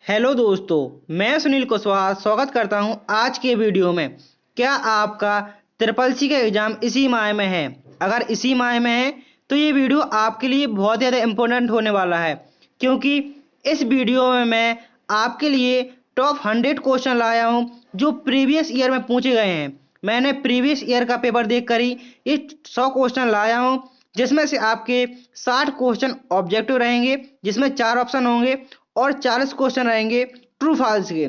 Hello दोस्तों, मैं सुनील कुशवाहा स्वागत करता हूं आज के वीडियो में। क्या आपका ट्रिपल सी का एग्ज़ाम इसी माह में है? अगर इसी माह में है तो ये वीडियो आपके लिए बहुत ज़्यादा इम्पोर्टेंट होने वाला है, क्योंकि इस वीडियो में मैं आपके लिए टॉप 100 क्वेश्चन लाया हूं जो प्रीवियस ईयर में पूछे गए हैं। मैंने प्रीवियस ईयर का पेपर देख कर ही ये 100 क्वेश्चन लाया हूं, जिसमें से आपके 60 क्वेश्चन ऑब्जेक्टिव रहेंगे, जिसमें 4 ऑप्शन होंगे और 40 क्वेश्चन रहेंगे ट्रू फॉल्स के।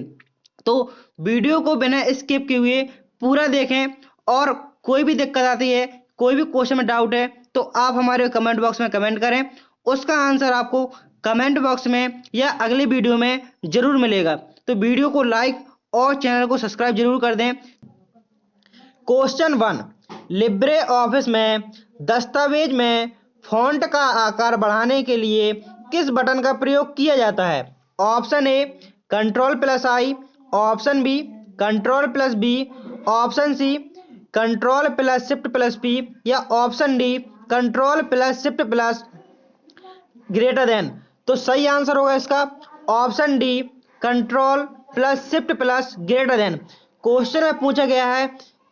तो वीडियो को बिना स्किप किए हुए पूरा देखें, और कोई भी दिक्कत आती है, कोई भी क्वेश्चन में डाउट है, तो आप हमारे कमेंट बॉक्स में कमेंट करें। उसका आंसर आपको कमेंट बॉक्स में या अगली वीडियो में जरूर मिलेगा। तो वीडियो को लाइक और चैनल को सब्सक्राइब जरूर कर दें। क्वेश्चन 1, लिब्रे ऑफिस में दस्तावेज में फॉन्ट का आकार बढ़ाने के लिए किस बटन का प्रयोग किया जाता है? Option A control plus I, option B control plus B, option C control plus shift plus P, या option D control plus shift plus greater than. तो सही आंसर होगा इसका option D control plus shift plus greater than. Question में पूछा गया है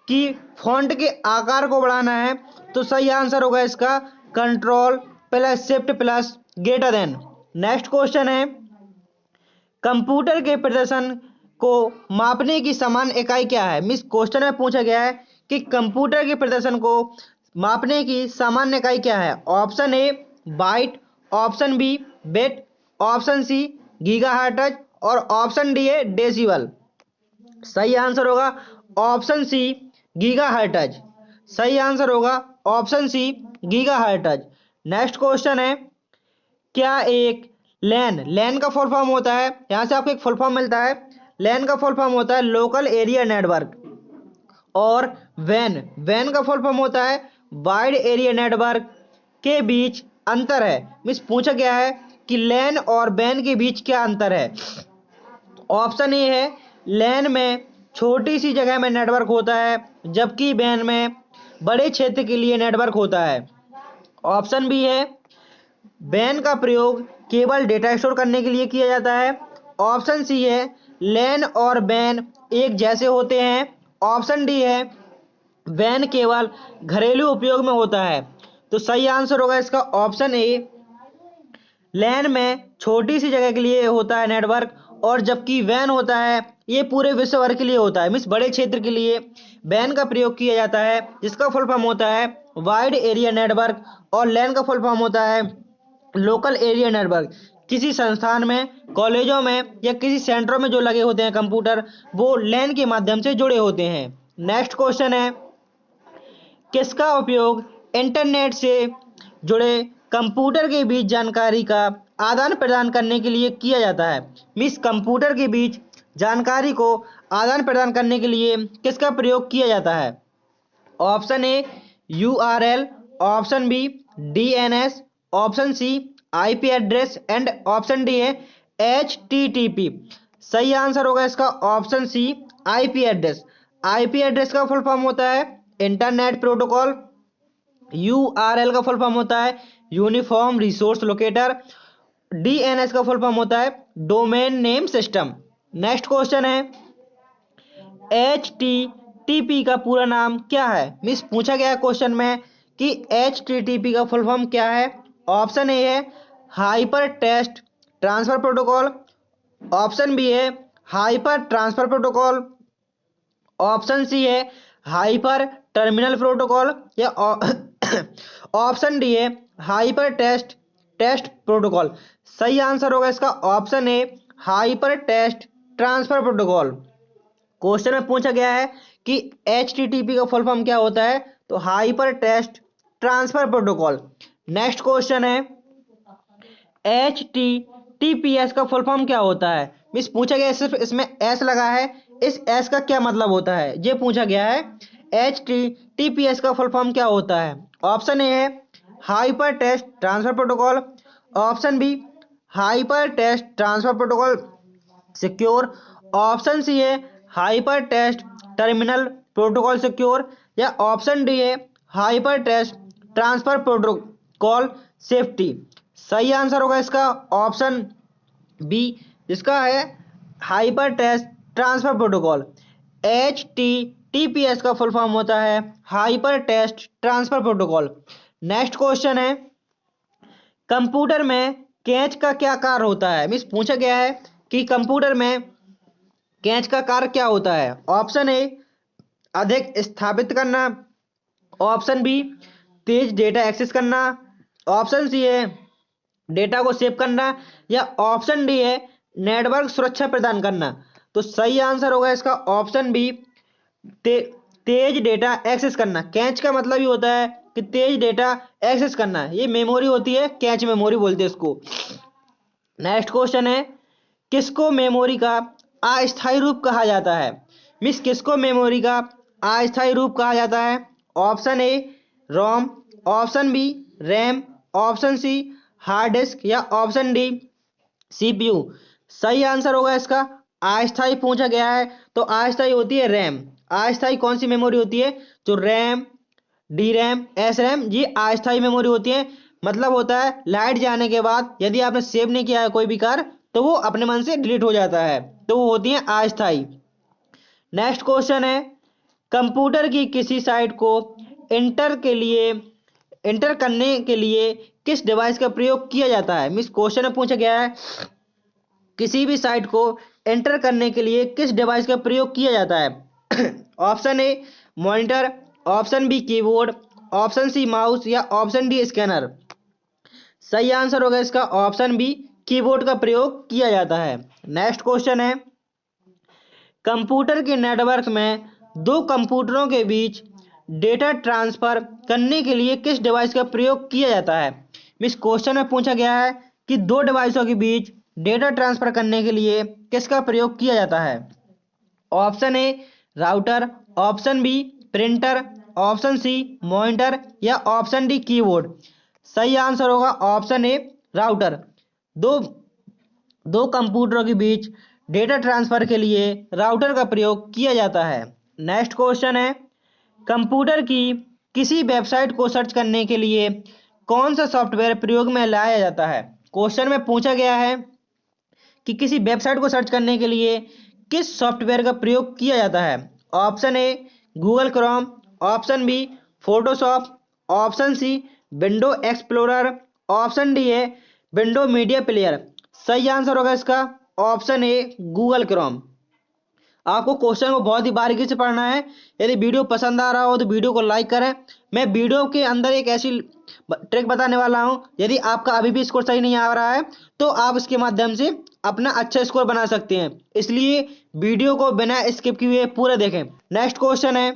कि फॉन्ट के आकार को बढ़ाना है, तो सही आंसर होगा इसका control plus shift plus greater then. Next question है, कंप्यूटर के प्रदर्शन को मापने की सामान्य इकाई क्या है? मिस क्वेश्चन में पूछा गया है कि कंप्यूटर के प्रदर्शन को मापने की सामान्य इकाई क्या है? Option A byte, option B bit, option C gigahertz, और ऑप्शन डी है डेसिबल। सही आंसर होगा ऑप्शन सी गीगाहर्ट्ज। सही आंसर होगा option C gigahertz. Next question है, क्या एक लैन का फुल फॉर्म होता है? यहाँ से आपको एक फुल फॉर्म मिलता है। लैन का फुल फॉर्म होता है लोकल एरिया नेटवर्क, और वैन का फुल फॉर्म होता है वाइड एरिया नेटवर्क। के बीच अंतर है। मिस पूछा गया है कि लैन और वैन के बीच क्या अंतर है? ऑप्शन ए है लैन में छोटी सी जगह में नेटवर्क होता है, जबकि वैन में बड़े क्षेत्र के लिए नेटवर्क होता है। ऑप्शन बी है वैन का प्रयोग केवल डेटा स्टोर करने के लिए किया जाता है। ऑप्शन सी है लैन और वैन एक जैसे होते हैं। ऑप्शन डी है वैन केवल घरेलू उपयोग में होता है। तो सही आंसर होगा इसका ऑप्शन ए, लैन में छोटी सी जगह के लिए होता है नेटवर्क, और जबकि वैन होता है ये पूरे विश्व भर के लिए होता है। मीन्स बड़े क्षेत्र के लिए वैन का प्रयोग किया जाता है, जिसका फुल फॉर्म होता है वाइड एरिया नेटवर्क, और लैन का फुल फॉर्म होता है लोकल एरिया नेटवर्क। किसी संस्थान में, कॉलेजों में या किसी सेंटरों में जो लगे होते हैं कंप्यूटर, वो लैन के माध्यम से जुड़े होते हैं। नेक्स्ट क्वेश्चन है, किसका उपयोग इंटरनेट से जुड़े कंप्यूटर के बीच जानकारी का आदान प्रदान करने के लिए किया जाता है? मिस कंप्यूटर के बीच जानकारी को आदान प्रदान करने के लिए किसका प्रयोग किया जाता है? Option A URL, option B DNS, option C IP address, and option D है एचटीटीपी। सही आंसर होगा इसका option C IP address. IP address का फुल फॉर्म होता है इंटरनेट प्रोटोकॉल। यूआरएल का फुल फॉर्म होता है यूनिफॉर्म रिसोर्स लोकेटर। डीएनएस का फुल फॉर्म होता है domain name system. Next question है, एच टी पी का पूरा नाम क्या है? मिस पूछा गया क्वेश्चन में कि एच टी पी का फुल फॉर्म क्या है। ऑप्शन ए है hyper text transfer protocol, option B है hyper transfer protocol, option C है हाइपर टर्मिनल प्रोटोकॉल, या ऑप्शन डी है हाइपर टेस्ट प्रोटोकॉल। सही आंसर होगा इसका option A hyper test transfer protocol. Question में पूछा गया है कि एचटीटीपी का फुल फॉर्म क्या होता है, तो hyper text transfer protocol. Next question है, एचटीटीपीएस का फुल फॉर्म क्या होता है? मिस पूछा गया है, सिर्फ इसमें एस लगा है, इस एस का क्या मतलब होता है ये पूछा गया है। एचटीटीपीएस का फुल फॉर्म क्या होता है? ऑप्शन ए है hyper text transfer protocol, option B hyper text transfer protocol secure, option C है hyper text terminal protocol secure, या ऑप्शन डी है hyper text transfer protocol safety. सही आंसर होगा इसका ऑप्शन बी जिसका है hyper text transfer protocol. HTTPS का full form होता है hyper text transfer protocol. Next question है, कंप्यूटर में कैच का क्या कार्य होता है। मीन्स पूछा गया है कि कंप्यूटर में कैच का कार्य क्या होता है। ऑप्शन ए अधिक स्थापित करना, ऑप्शन बी तेज डेटा एक्सेस करना, ऑप्शन सी है डेटा को सेव करना, या ऑप्शन डी है नेटवर्क सुरक्षा प्रदान करना। तो सही आंसर होगा इसका ऑप्शन बी तेज डेटा एक्सेस करना। कैच का मतलब ही होता है कि तेज डेटा एक्सेस करना। ये मेमोरी होती है, कैच मेमोरी बोलते हैं इसको। नेक्स्ट क्वेश्चन है, किसको मेमोरी का अस्थायी रूप कहा जाता है। मिस किसको मेमोरी का अस्थायी रूप कहा जाता है। Option A ROM, option B RAM, option C hard disk, या ऑप्शन डी CPU। सही आंसर होगा इसका अस्थायी पूछा गया है तो अस्थायी होती है रैम। अस्थायी कौन सी मेमोरी होती है, जो RAM, D RAM, S RAM, ये अस्थायी मेमोरी होती है। मतलब होता है लाइट जाने के बाद यदि आपने सेव नहीं किया है कोई भी कार्य तो वो अपने मन से डिलीट हो जाता है, तो वो होती है अस्थायी। नेक्स्ट क्वेश्चन है, कंप्यूटर की किसी साइट को इंटर करने के लिए किस डिवाइस का प्रयोग किया जाता है। मिस क्वेश्चन में पूछा गया है किसी भी साइट को एंटर करने के लिए किस डिवाइस का प्रयोग किया जाता है। Option A monitor, option B keyboard, option C mouse, या ऑप्शन डी स्कैनर। सही आंसर होगा इसका ऑप्शन बी कीबोर्ड का प्रयोग किया जाता है। नेक्स्ट क्वेश्चन है, कंप्यूटर के नेटवर्क में दो कंप्यूटरों के बीच डेटा ट्रांसफर करने के लिए किस डिवाइस का प्रयोग किया जाता है। मिस क्वेश्चन में पूछा गया है कि दो डिवाइसों के बीच डेटा ट्रांसफर करने के लिए किसका प्रयोग किया जाता है। Option A router, option B printer, option C monitor, या ऑप्शन डी कीबोर्ड। सही आंसर होगा ऑप्शन ए राउटर। दो कंप्यूटरों के बीच डेटा ट्रांसफर के लिए राउटर का प्रयोग किया जाता है। नेक्स्ट क्वेश्चन है, कंप्यूटर की किसी वेबसाइट को सर्च करने के लिए कौन सा सॉफ्टवेयर प्रयोग में लाया जाता है। क्वेश्चन में पूछा गया है कि किसी वेबसाइट को सर्च करने के लिए किस सॉफ्टवेयर का प्रयोग किया जाता है। Option A Google Chrome, option B Photoshop, option C window explorer, option D है विंडो मीडिया प्लेयर। सही आंसर होगा इसका ऑप्शन ए गूगल क्रोम। आपको क्वेश्चन को बहुत ही बारीकी से पढ़ना है। यदि वीडियो पसंद आ रहा हो तो वीडियो को लाइक करें। मैं वीडियो के अंदर एक ऐसी ट्रिक बताने वाला हूं, यदि आपका अभी भी स्कोर सही नहीं आ रहा है तो आप इसके माध्यम से अपना अच्छा स्कोर बना सकते हैं, इसलिए वीडियो को बिना स्किप किए पूरा देखें। नेक्स्ट क्वेश्चन है,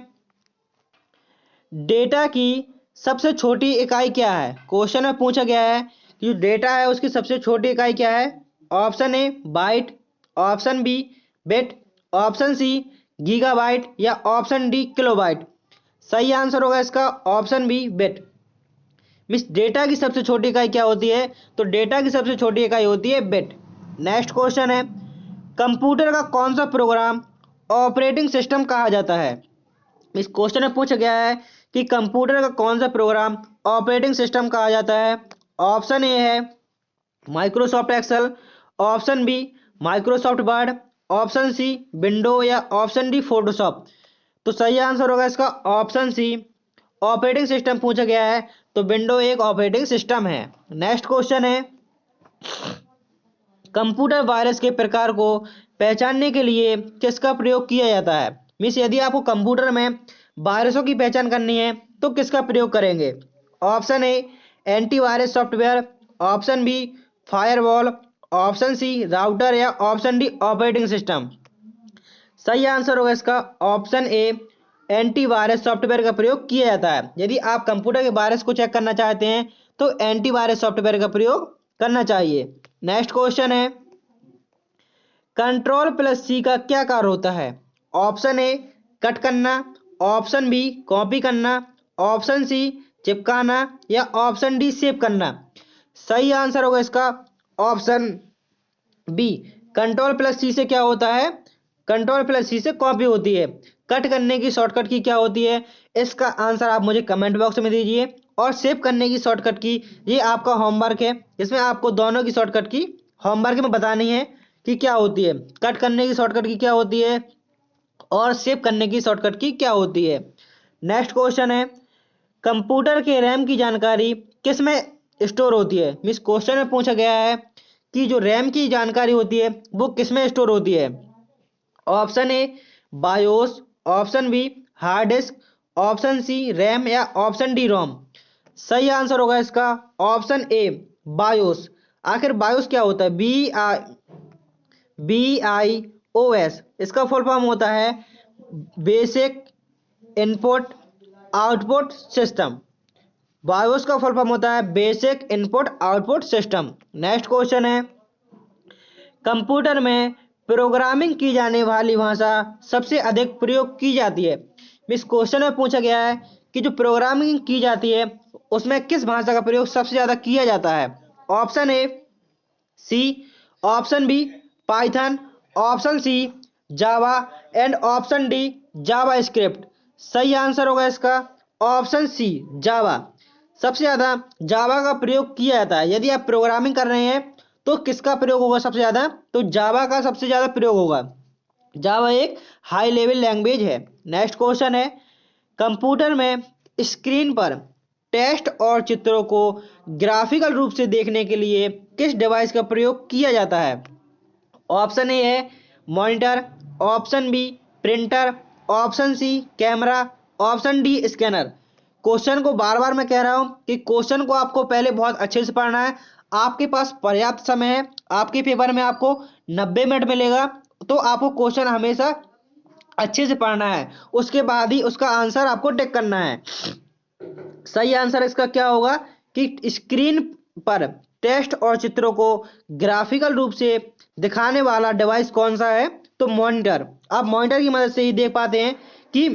डेटा की सबसे छोटी इकाई क्या है। क्वेश्चन में पूछा गया है कि जो डेटा है उसकी सबसे छोटी इकाई क्या है। Option A byte, option B bit, option C gigabyte, या ऑप्शन डी किलोबाइट। सही आंसर होगा इसका ऑप्शन बी बिट। मिस डेटा की सबसे छोटी इकाई क्या होती है, तो डेटा की सबसे छोटी इकाई होती है बिट। नेक्स्ट क्वेश्चन है, कंप्यूटर का कौन सा प्रोग्राम ऑपरेटिंग सिस्टम कहा जाता है। इस क्वेश्चन में पूछा गया है कि कंप्यूटर का कौन सा प्रोग्राम ऑपरेटिंग सिस्टम कहा जाता है। ऑप्शन ए है Microsoft Excel, option B Microsoft Word, option C window, या ऑप्शन डी फोटोशॉप। तो सही आंसर होगा इसका ऑप्शन सी ऑपरेटिंग सिस्टम पूछा गया है तो विंडो एक ऑपरेटिंग सिस्टम है। नेक्स्ट क्वेश्चन है, कंप्यूटर वायरस के प्रकार को पहचानने के लिए किसका प्रयोग किया जाता है। मीन्स यदि आपको कंप्यूटर में वायरसों की पहचान करनी है तो किसका प्रयोग करेंगे। Option A antivirus software, option B firewall, option C router, या ऑप्शन डी ऑपरेटिंग सिस्टम। सही आंसर होगा इसका ऑप्शन ए एंटीवायरस सॉफ्टवेयर का प्रयोग किया जाता है। यदि आप कंप्यूटर के वायरस को चेक करना चाहते हैं तो एंटीवायरस सॉफ्टवेयर का प्रयोग करना चाहिए। नेक्स्ट क्वेश्चन है, कंट्रोल प्लस सी का क्या कार्य होता है। ऑप्शन ए कट करना, ऑप्शन बी कॉपी करना, ऑप्शन सी चिपकाना, या ऑप्शन डी सेव करना। सही आंसर होगा इसका ऑप्शन बी कंट्रोल प्लस सी से क्या होता है, कंट्रोल प्लस सी से कॉपी होती है। कट करने की शॉर्टकट की क्या होती है, इसका आंसर आप मुझे कमेंट बॉक्स में दीजिए। और सेव करने की शॉर्टकट की ये आपका होमवर्क है, इसमें आपको दोनों की शॉर्टकट की होमवर्क में बतानी है की क्या होती है, कट करने की शॉर्टकट की क्या होती है, और सेव करने की शॉर्टकट की क्या होती है। नेक्स्ट क्वेश्चन है, कंप्यूटर के रैम की जानकारी किस में स्टोर होती है। मीन्स क्वेश्चन में पूछा गया है कि जो रैम की जानकारी होती है वो किस में स्टोर होती है। Option A BIOS, option B hard disk, option C RAM, या ऑप्शन डी रोम। सही आंसर होगा इसका ऑप्शन ए बायोस। आखिर बायोस क्या होता है, BIOS, इसका फुल फॉर्म होता है basic input output system. BIOS का फुल फॉर्म होता है basic input output system. Next question है, कंप्यूटर में प्रोग्रामिंग की जाने वाली भाषा सबसे अधिक प्रयोग की जाती है। इस क्वेश्चन में पूछा गया है कि जो प्रोग्रामिंग की जाती है उसमें किस भाषा का प्रयोग सबसे ज्यादा किया जाता है। Option A C, option B Python, option C Java, and option D JavaScript. सही आंसर होगा इसका ऑप्शन सी जावा। सबसे ज्यादा जावा का प्रयोग किया जाता है। यदि आप प्रोग्रामिंग कर रहे हैं तो किसका प्रयोग होगा सबसे ज्यादा, तो जावा का सबसे ज्यादा प्रयोग होगा। जावा एक हाई लेवल लैंग्वेज है। नेक्स्ट क्वेश्चन है, कंप्यूटर में स्क्रीन पर टेक्स्ट और चित्रों को ग्राफिकल रूप से देखने के लिए किस डिवाइस का प्रयोग किया जाता है। ऑप्शन ए है monitor, option B printer, option C camera, option D scanner. Question को बार बार मैं कह रहा हूं कि क्वेश्चन को आपको पहले बहुत अच्छे से पढ़ना है। आपके पास पर्याप्त समय है, आपके पेपर में आपको 90 मिनट मिलेगा, तो आपको क्वेश्चन हमेशा अच्छे से पढ़ना है, उसके बाद ही उसका आंसर आपको टिक करना है। सही आंसर इसका क्या होगा कि स्क्रीन पर टेक्स्ट और चित्रों को ग्राफिकल रूप से दिखाने वाला डिवाइस कौन सा है, तो मॉनिटर। आप मॉनिटर की मदद से ही देख पाते हैं कि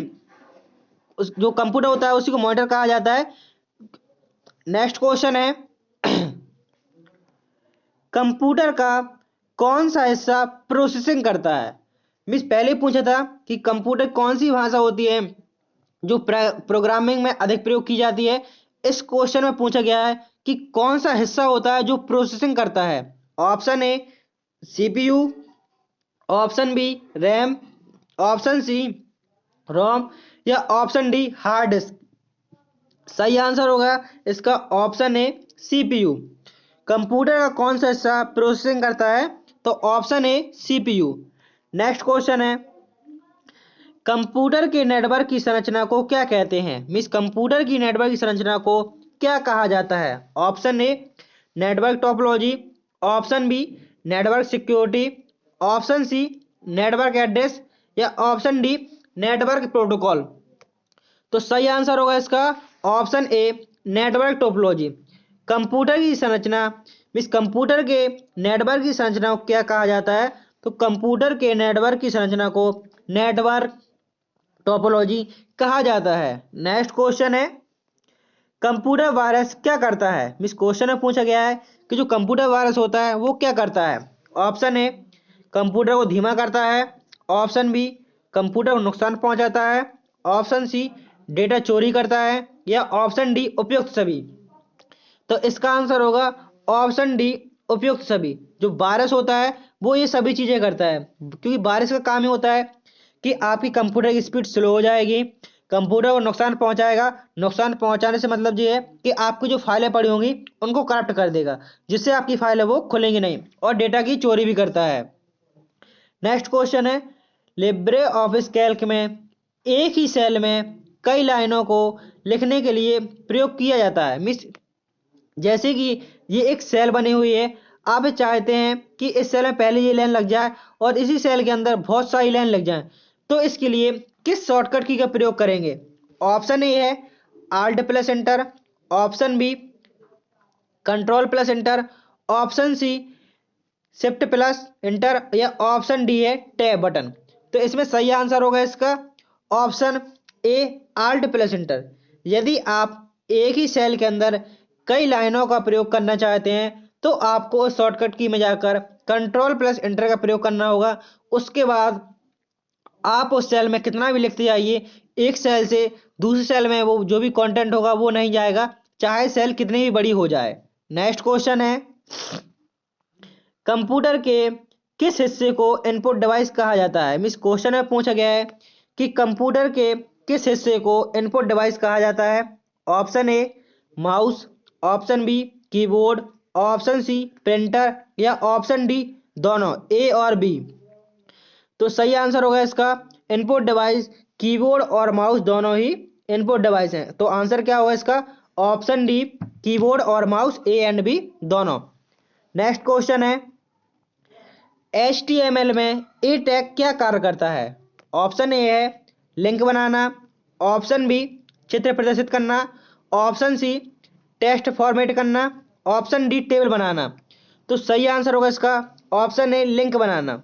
जो कंप्यूटर होता है उसी को मॉनिटर कहा जाता है। नेक्स्ट क्वेश्चन है, कंप्यूटर का कौन सा हिस्सा प्रोसेसिंग करता है। मिस पहले पूछा था कि कंप्यूटर कौन सी भाषा होती है जो प्रोग्रामिंग में अधिक प्रयोग की जाती है। इस क्वेश्चन में पूछा गया है कि कौन सा हिस्सा होता है जो प्रोसेसिंग करता है। Option A CPU, option B RAM, option C ROM, या ऑप्शन डी हार्ड डिस्क। सही आंसर होगा इसका ऑप्शन ए सीपीयू। कंप्यूटर का कौन सा हिस्सा प्रोसेसिंग करता है, तो option A CPU. Next question है, कंप्यूटर के नेटवर्क की संरचना को क्या कहते हैं। मीन्स कंप्यूटर की नेटवर्क की संरचना को क्या कहा जाता है। Option A network topology, option B network security, option C network address, या ऑप्शन डी नेटवर्क प्रोटोकॉल। तो सही आंसर होगा इसका option A network topology. Computer की संरचना मीन्स कंप्यूटर के नेटवर्क की संरचना को क्या कहा जाता है, तो कंप्यूटर के नेटवर्क की संरचना को नेटवर्क टोपोलॉजी कहा जाता है। नेक्स्ट क्वेश्चन है, कंप्यूटर वायरस क्या करता है। मीन्स क्वेश्चन में पूछा गया है कि जो कंप्यूटर वायरस होता है वो क्या करता है। ऑप्शन ए कंप्यूटर को धीमा करता है, ऑप्शन बी कंप्यूटर को नुकसान पहुंचाता है, ऑप्शन सी डेटा चोरी करता है, या ऑप्शन डी उपयुक्त सभी। तो इसका आंसर होगा ऑप्शन डी उपयुक्त सभी। जो वायरस होता है वो ये सभी चीजें करता है, क्योंकि वायरस का काम ही होता है कि आपकी कंप्यूटर की स्पीड स्लो हो जाएगी, कंप्यूटर को नुकसान पहुंचाएगा। नुकसान पहुंचाने से मतलब ये है कि आपकी जो फाइलें पड़ी होंगी उनको करप्ट कर देगा, जिससे आपकी फाइलें वो खुलेंगी नहीं, और डेटा की चोरी भी करता है। नेक्स्ट क्वेश्चन है, लिब्रे ऑफिस कैल्क में एक ही सेल में कई लाइनों को लिखने के लिए प्रयोग किया जाता है। मिस जैसे कि ये एक सेल बनी हुई है, आप चाहते हैं कि इस सेल में पहले ये लाइन लग जाए और इसी सेल के अंदर बहुत सारी लाइन लग जाए, तो इसके लिए किस शॉर्टकट की का प्रयोग करेंगे। ऑप्शन ए है alt plus enter, option B control plus enter, option C shift plus enter, या ऑप्शन डी है टैब बटन। तो इसमें सही आंसर होगा इसका option A alt plus enter. यदि आप एक ही सेल के अंदर कई लाइनों का प्रयोग करना चाहते हैं तो आपको शॉर्टकट की में जाकर कंट्रोल प्लस एंटर का प्रयोग करना होगा। उसके बाद आप उस सेल में कितना भी लिखते जाइए, एक सेल से दूसरे सेल में वो जो भी कंटेंट होगा वो नहीं जाएगा, चाहे सेल कितनी भी बड़ी हो जाए। नेक्स्ट क्वेश्चन है, कंप्यूटर के किस हिस्से को इनपुट डिवाइस कहा जाता है? मीन्स क्वेश्चन में पूछा गया है कि कंप्यूटर के किस हिस्से को इनपुट डिवाइस कहा जाता है? Option A mouse, option B keyboard, option C printer या ऑप्शन डी दोनों, ए और बी। तो सही आंसर होगा इसका इनपुट डिवाइस कीबोर्ड और माउस दोनों ही इनपुट डिवाइस हैं। तो आंसर क्या होगा इसका? ऑप्शन डी कीबोर्ड और माउस, ए एंड बी दोनों। नेक्स्ट क्वेश्चन है HTML में ए टैग क्या कार्य करता है? ऑप्शन ए है लिंक बनाना, ऑप्शन बी चित्र प्रदर्शित करना, ऑप्शन सी टेक्स्ट फॉर्मेट करना, ऑप्शन डी टेबल बनाना। तो सही आंसर होगा इसका ऑप्शन ए लिंक बनाना।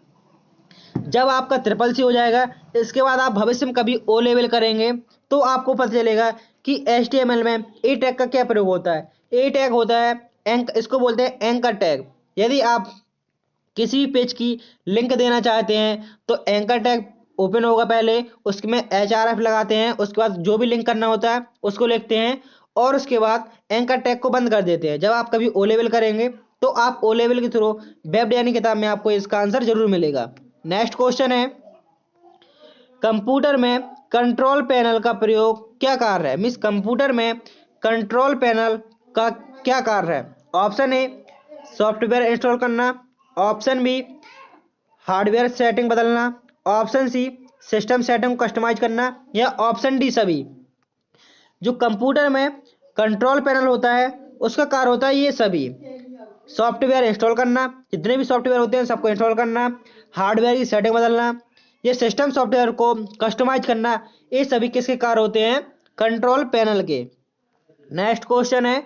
जब आपका ट्रिपल सी हो जाएगा इसके बाद आप भविष्य में कभी ओ लेवल करेंगे तो आपको पता चलेगा कि HTML में ए टैग का क्या प्रयोग होता है। ए टैग होता है इसको बोलते हैं एंकर टैग। यदि आप किसी भी पेज की लिंक देना चाहते हैं तो एंकर टैग ओपन होगा, पहले उसमें href लगाते हैं, उसके बाद जो भी लिंक करना होता है उसको लिखते हैं और उसके बाद एंकर टैग को बंद कर देते हैं। जब आप कभी ओ लेवल करेंगे तो आप ओ लेवल के थ्रू वेब डिजाइनिंग किताब में आपको इसका आंसर जरूर मिलेगा। नेक्स्ट क्वेश्चन है कंप्यूटर में कंट्रोल पैनल का प्रयोग क्या कार्य है? मीन्स कंप्यूटर में कंट्रोल पैनल का क्या कार्य है? ऑप्शन ए सॉफ्टवेयर इंस्टॉल करना, ऑप्शन बी हार्डवेयर सेटिंग बदलना, option C system setting customize करना या ऑप्शन डी सभी। जो कंप्यूटर में कंट्रोल पैनल होता है उसका कार्य होता है ये सभी। सॉफ्टवेयर इंस्टॉल करना, जितने भी सॉफ्टवेयर होते हैं सबको इंस्टॉल करना, हार्डवेयर की सेटिंग बदलना, ये सिस्टम सॉफ्टवेयर को कस्टमाइज करना, ये सभी किसके कार्य होते हैं? कंट्रोल पैनल के। नेक्स्ट क्वेश्चन है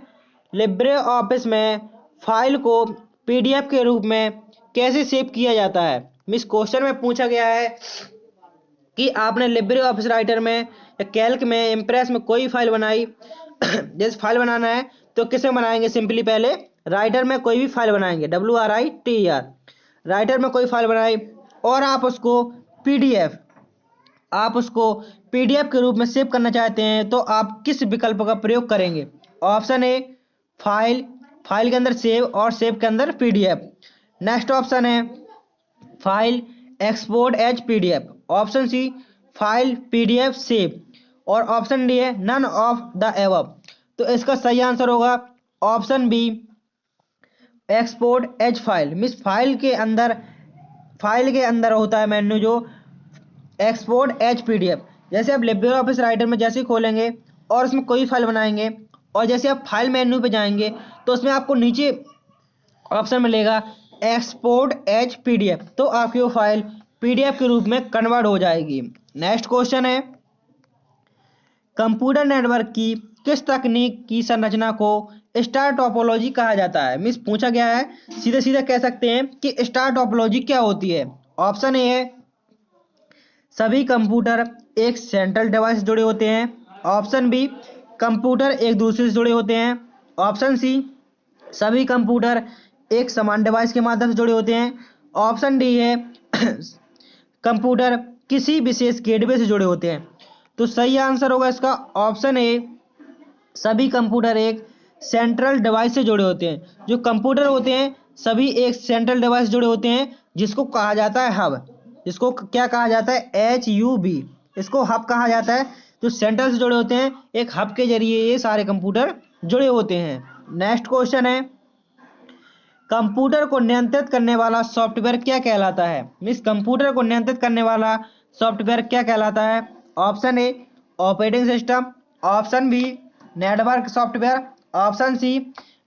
लिब्रे ऑफिस में फाइल को PDF के रूप में कैसे सेव किया जाता है? मीन्स क्वेश्चन में पूछा गया है कि आपने लिब्रे ऑफिस राइटर में या कैल्क में इम्प्रेस में कोई फाइल बनाई जैसे फाइल बनाना है तो किसमें बनाएंगे? सिंपली पहले राइटर में कोई भी फाइल बनाएंगे, WRITER, राइटर में कोई फाइल बनाई और आप उसको PDF के रूप में सेव करना चाहते हैं तो आप किस विकल्प का प्रयोग करेंगे? ऑप्शन ए फाइल के अंदर सेव और सेव के अंदर PDF। नेक्स्ट ऑप्शन है file export as PDF, option C file PDF save और ऑप्शन डी है नन ऑफ द एबव। तो इसका सही आंसर होगा option B export as file. Means file के अंदर होता है मेन्यू जो एक्सपोर्ट एज PDF। जैसे आप लिब्रे ऑफिस राइटर में जैसे ही खोलेंगे और उसमें कोई फाइल बनाएंगे और जैसे आप फाइल मेन्यू पे जाएंगे तो उसमें आपको नीचे ऑप्शन मिलेगा एक्सपोर्ट एज PDF, तो आपकी वो फाइल PDF के रूप में कन्वर्ट हो जाएगी। नेक्स्ट क्वेश्चन है कंप्यूटर नेटवर्क की किस तकनीक की संरचना को स्टार टोपोलॉजी कहा जाता है? मीन्स पूछा गया है, सीधे सीधे कह सकते हैं कि स्टार टोपोलॉजी क्या होती है। ऑप्शन ए है सभी कंप्यूटर एक सेंट्रल डिवाइस से जुड़े होते हैं, ऑप्शन बी कंप्यूटर एक दूसरे से जुड़े होते हैं, ऑप्शन सी सभी कंप्यूटर एक समान डिवाइस के माध्यम से जुड़े होते हैं, ऑप्शन डी है कंप्यूटर किसी विशेष गेटवे से जुड़े होते हैं। तो सही आंसर होगा इसका ऑप्शन ए सभी कंप्यूटर एक सेंट्रल डिवाइस से जुड़े होते हैं। जो कंप्यूटर होते हैं सभी एक सेंट्रल डिवाइस से जुड़े होते हैं जिसको कहा जाता है हब। इसको क्या कहा जाता है? HUB, इसको हब कहा जाता है। जो सेंट्रल से जुड़े होते हैं एक हब के जरिए ये सारे कंप्यूटर जुड़े होते हैं। नेक्स्ट क्वेश्चन है कंप्यूटर को नियंत्रित करने वाला सॉफ्टवेयर क्या कहलाता है? मीन्स कंप्यूटर को नियंत्रित करने वाला सॉफ्टवेयर क्या कहलाता है? Option A operating system, option B network software, option C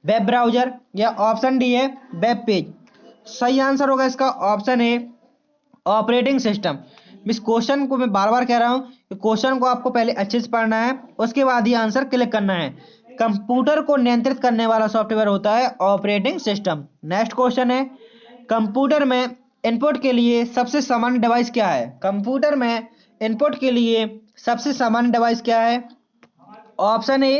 web browser या ऑप्शन डी है वेब पेज। सही आंसर होगा इसका ऑप्शन ए ऑपरेटिंग सिस्टम। इस क्वेश्चन को मैं बार बार कह रहा हूं कि क्वेश्चन को आपको पहले अच्छे से पढ़ना है उसके बाद ही आंसर क्लिक करना है। कंप्यूटर को नियंत्रित करने वाला सॉफ्टवेयर होता है ऑपरेटिंग सिस्टम। नेक्स्ट क्वेश्चन है कंप्यूटर में इनपुट के लिए सबसे सामान्य डिवाइस क्या है? कंप्यूटर में इनपुट के लिए सबसे सामान्य डिवाइस क्या है? Option A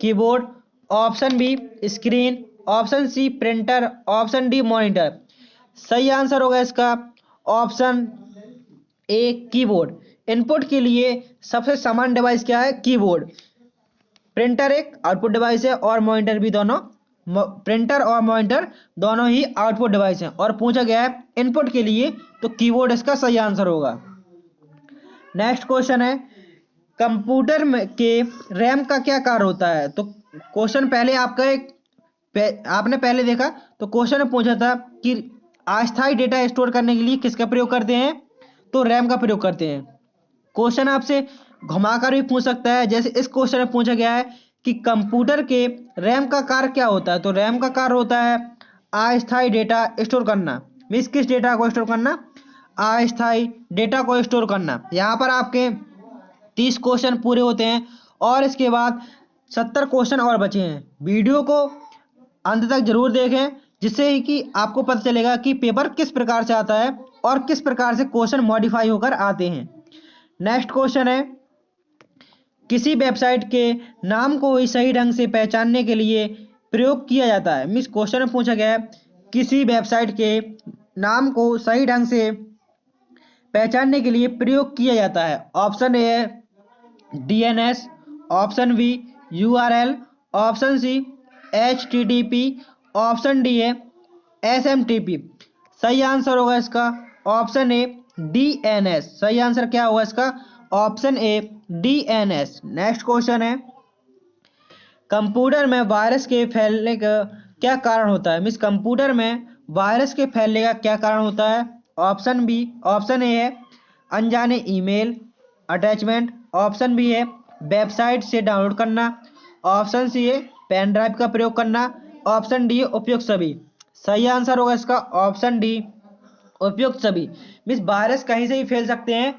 keyboard, option B screen, option C printer, option D monitor. सही आंसर होगा इसका ऑप्शन ए कीबोर्ड। इनपुट के लिए सबसे सामान्य डिवाइस क्या है? कीबोर्ड। प्रिंटर एक आउटपुट डिवाइस है और मॉनिटर भी दोनों प्रिंटर और मॉनिटर दोनों ही आउटपुट डिवाइस हैं। और पूछा गया है इनपुट के लिए, तो कीबोर्ड इसका सही आंसर होगा। नेक्स्ट क्वेश्चन है कंप्यूटर में के रैम का क्या कार्य होता है। तो क्वेश्चन पहले आपका आपने पहले देखा, तो क्वेश्चन में पूछा था कि अस्थायी डेटा स्टोर करने के लिए किसका प्रयोग करते हैं, तो रैम का प्रयोग करते हैं। क्वेश्चन आपसे घुमाकर भी पूछ सकता है, जैसे इस क्वेश्चन में पूछा गया है कि कंप्यूटर के रैम का कार्य क्या होता है। तो रैम का कार्य होता है अस्थायी डेटा स्टोर करना। मीन्स किस डेटा को स्टोर करना, अस्थायी डेटा को स्टोर करना। यहाँ पर आपके 30 क्वेश्चन पूरे होते हैं और इसके बाद 70 क्वेश्चन और बचे हैं। वीडियो को अंत तक जरूर देखें, जिससे कि आपको पता चलेगा कि पेपर किस प्रकार से आता है और किस प्रकार से क्वेश्चन मॉडिफाई होकर आते हैं। नेक्स्ट क्वेश्चन है किसी वेबसाइट के नाम को ही सही ढंग से पहचानने के लिए प्रयोग किया जाता है। मीन्स क्वेश्चन में पूछा गया है किसी वेबसाइट के नाम को सही ढंग से पहचानने के लिए प्रयोग किया जाता है। ऑप्शन ए है DNS, option B URL, option C HTTP, option D है एसएमटीपी। सही आंसर होगा इसका ऑप्शन ए डीएनएस। सही आंसर क्या होगा इसका option A DNS. Next question है कंप्यूटर में वायरस के फैलने का क्या कारण होता है। मीन्स कंप्यूटर में वायरस के फैलने का क्या कारण होता है। ऑप्शन ए है अनजाने ईमेल अटैचमेंट, ऑप्शन बी है वेबसाइट से डाउनलोड करना, ऑप्शन सी है पेन ड्राइव का प्रयोग करना, ऑप्शन डी है उपयुक्त सभी। सही आंसर होगा इसका ऑप्शन डी उपयुक्त सभी। मीन्स वायरस कहीं से भी फैल सकते हैं,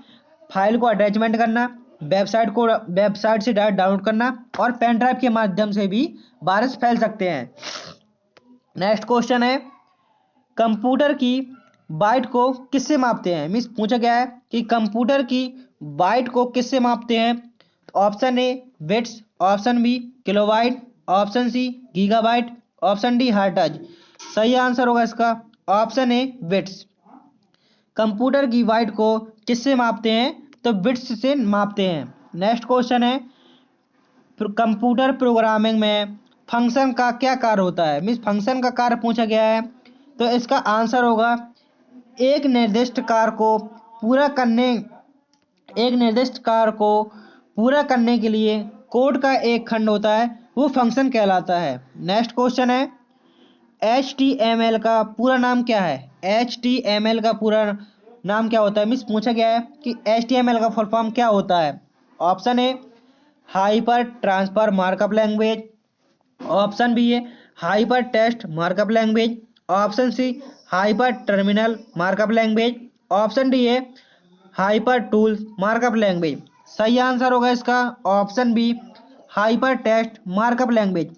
फाइल को अटैचमेंट करना, वेबसाइट से डायरेक्ट डाउनलोड करना और पेन ड्राइव के माध्यम से भी वायरस फैल सकते हैं। नेक्स्ट क्वेश्चन है कंप्यूटर की बाइट को किससे मापते हैं। मीन्स पूछा गया है कि कंप्यूटर की बाइट को किससे मापते हैं। Option A bits, option B kilobyte, option C gigabyte, option D hertz. सही आंसर होगा इसका ऑप्शन ए बिट्स। कंप्यूटर की बाइट को किससे मापते हैं, तो बिट्स से मापते हैं। नेक्स्ट क्वेश्चन है कंप्यूटर प्रोग्रामिंग में फंक्शन का क्या कार्य होता है। मीन्स फंक्शन का कार्य पूछा गया है, तो इसका आंसर होगा एक निर्दिष्ट कार्य को पूरा करने के लिए कोड का एक खंड होता है, वो फंक्शन कहलाता है। नेक्स्ट क्वेश्चन है HTML का पूरा नाम क्या है। HTML का पूरा नाम क्या होता है। मीन्स पूछा गया है कि HTML का फुल फॉर्म क्या होता है। Option A hyper transfer markup language, option B है hyper text markup language, option C hyper terminal markup language, option D है हाइपर टूल्स मार्कअप लैंग्वेज। सही आंसर होगा इसका option B hyper text markup language.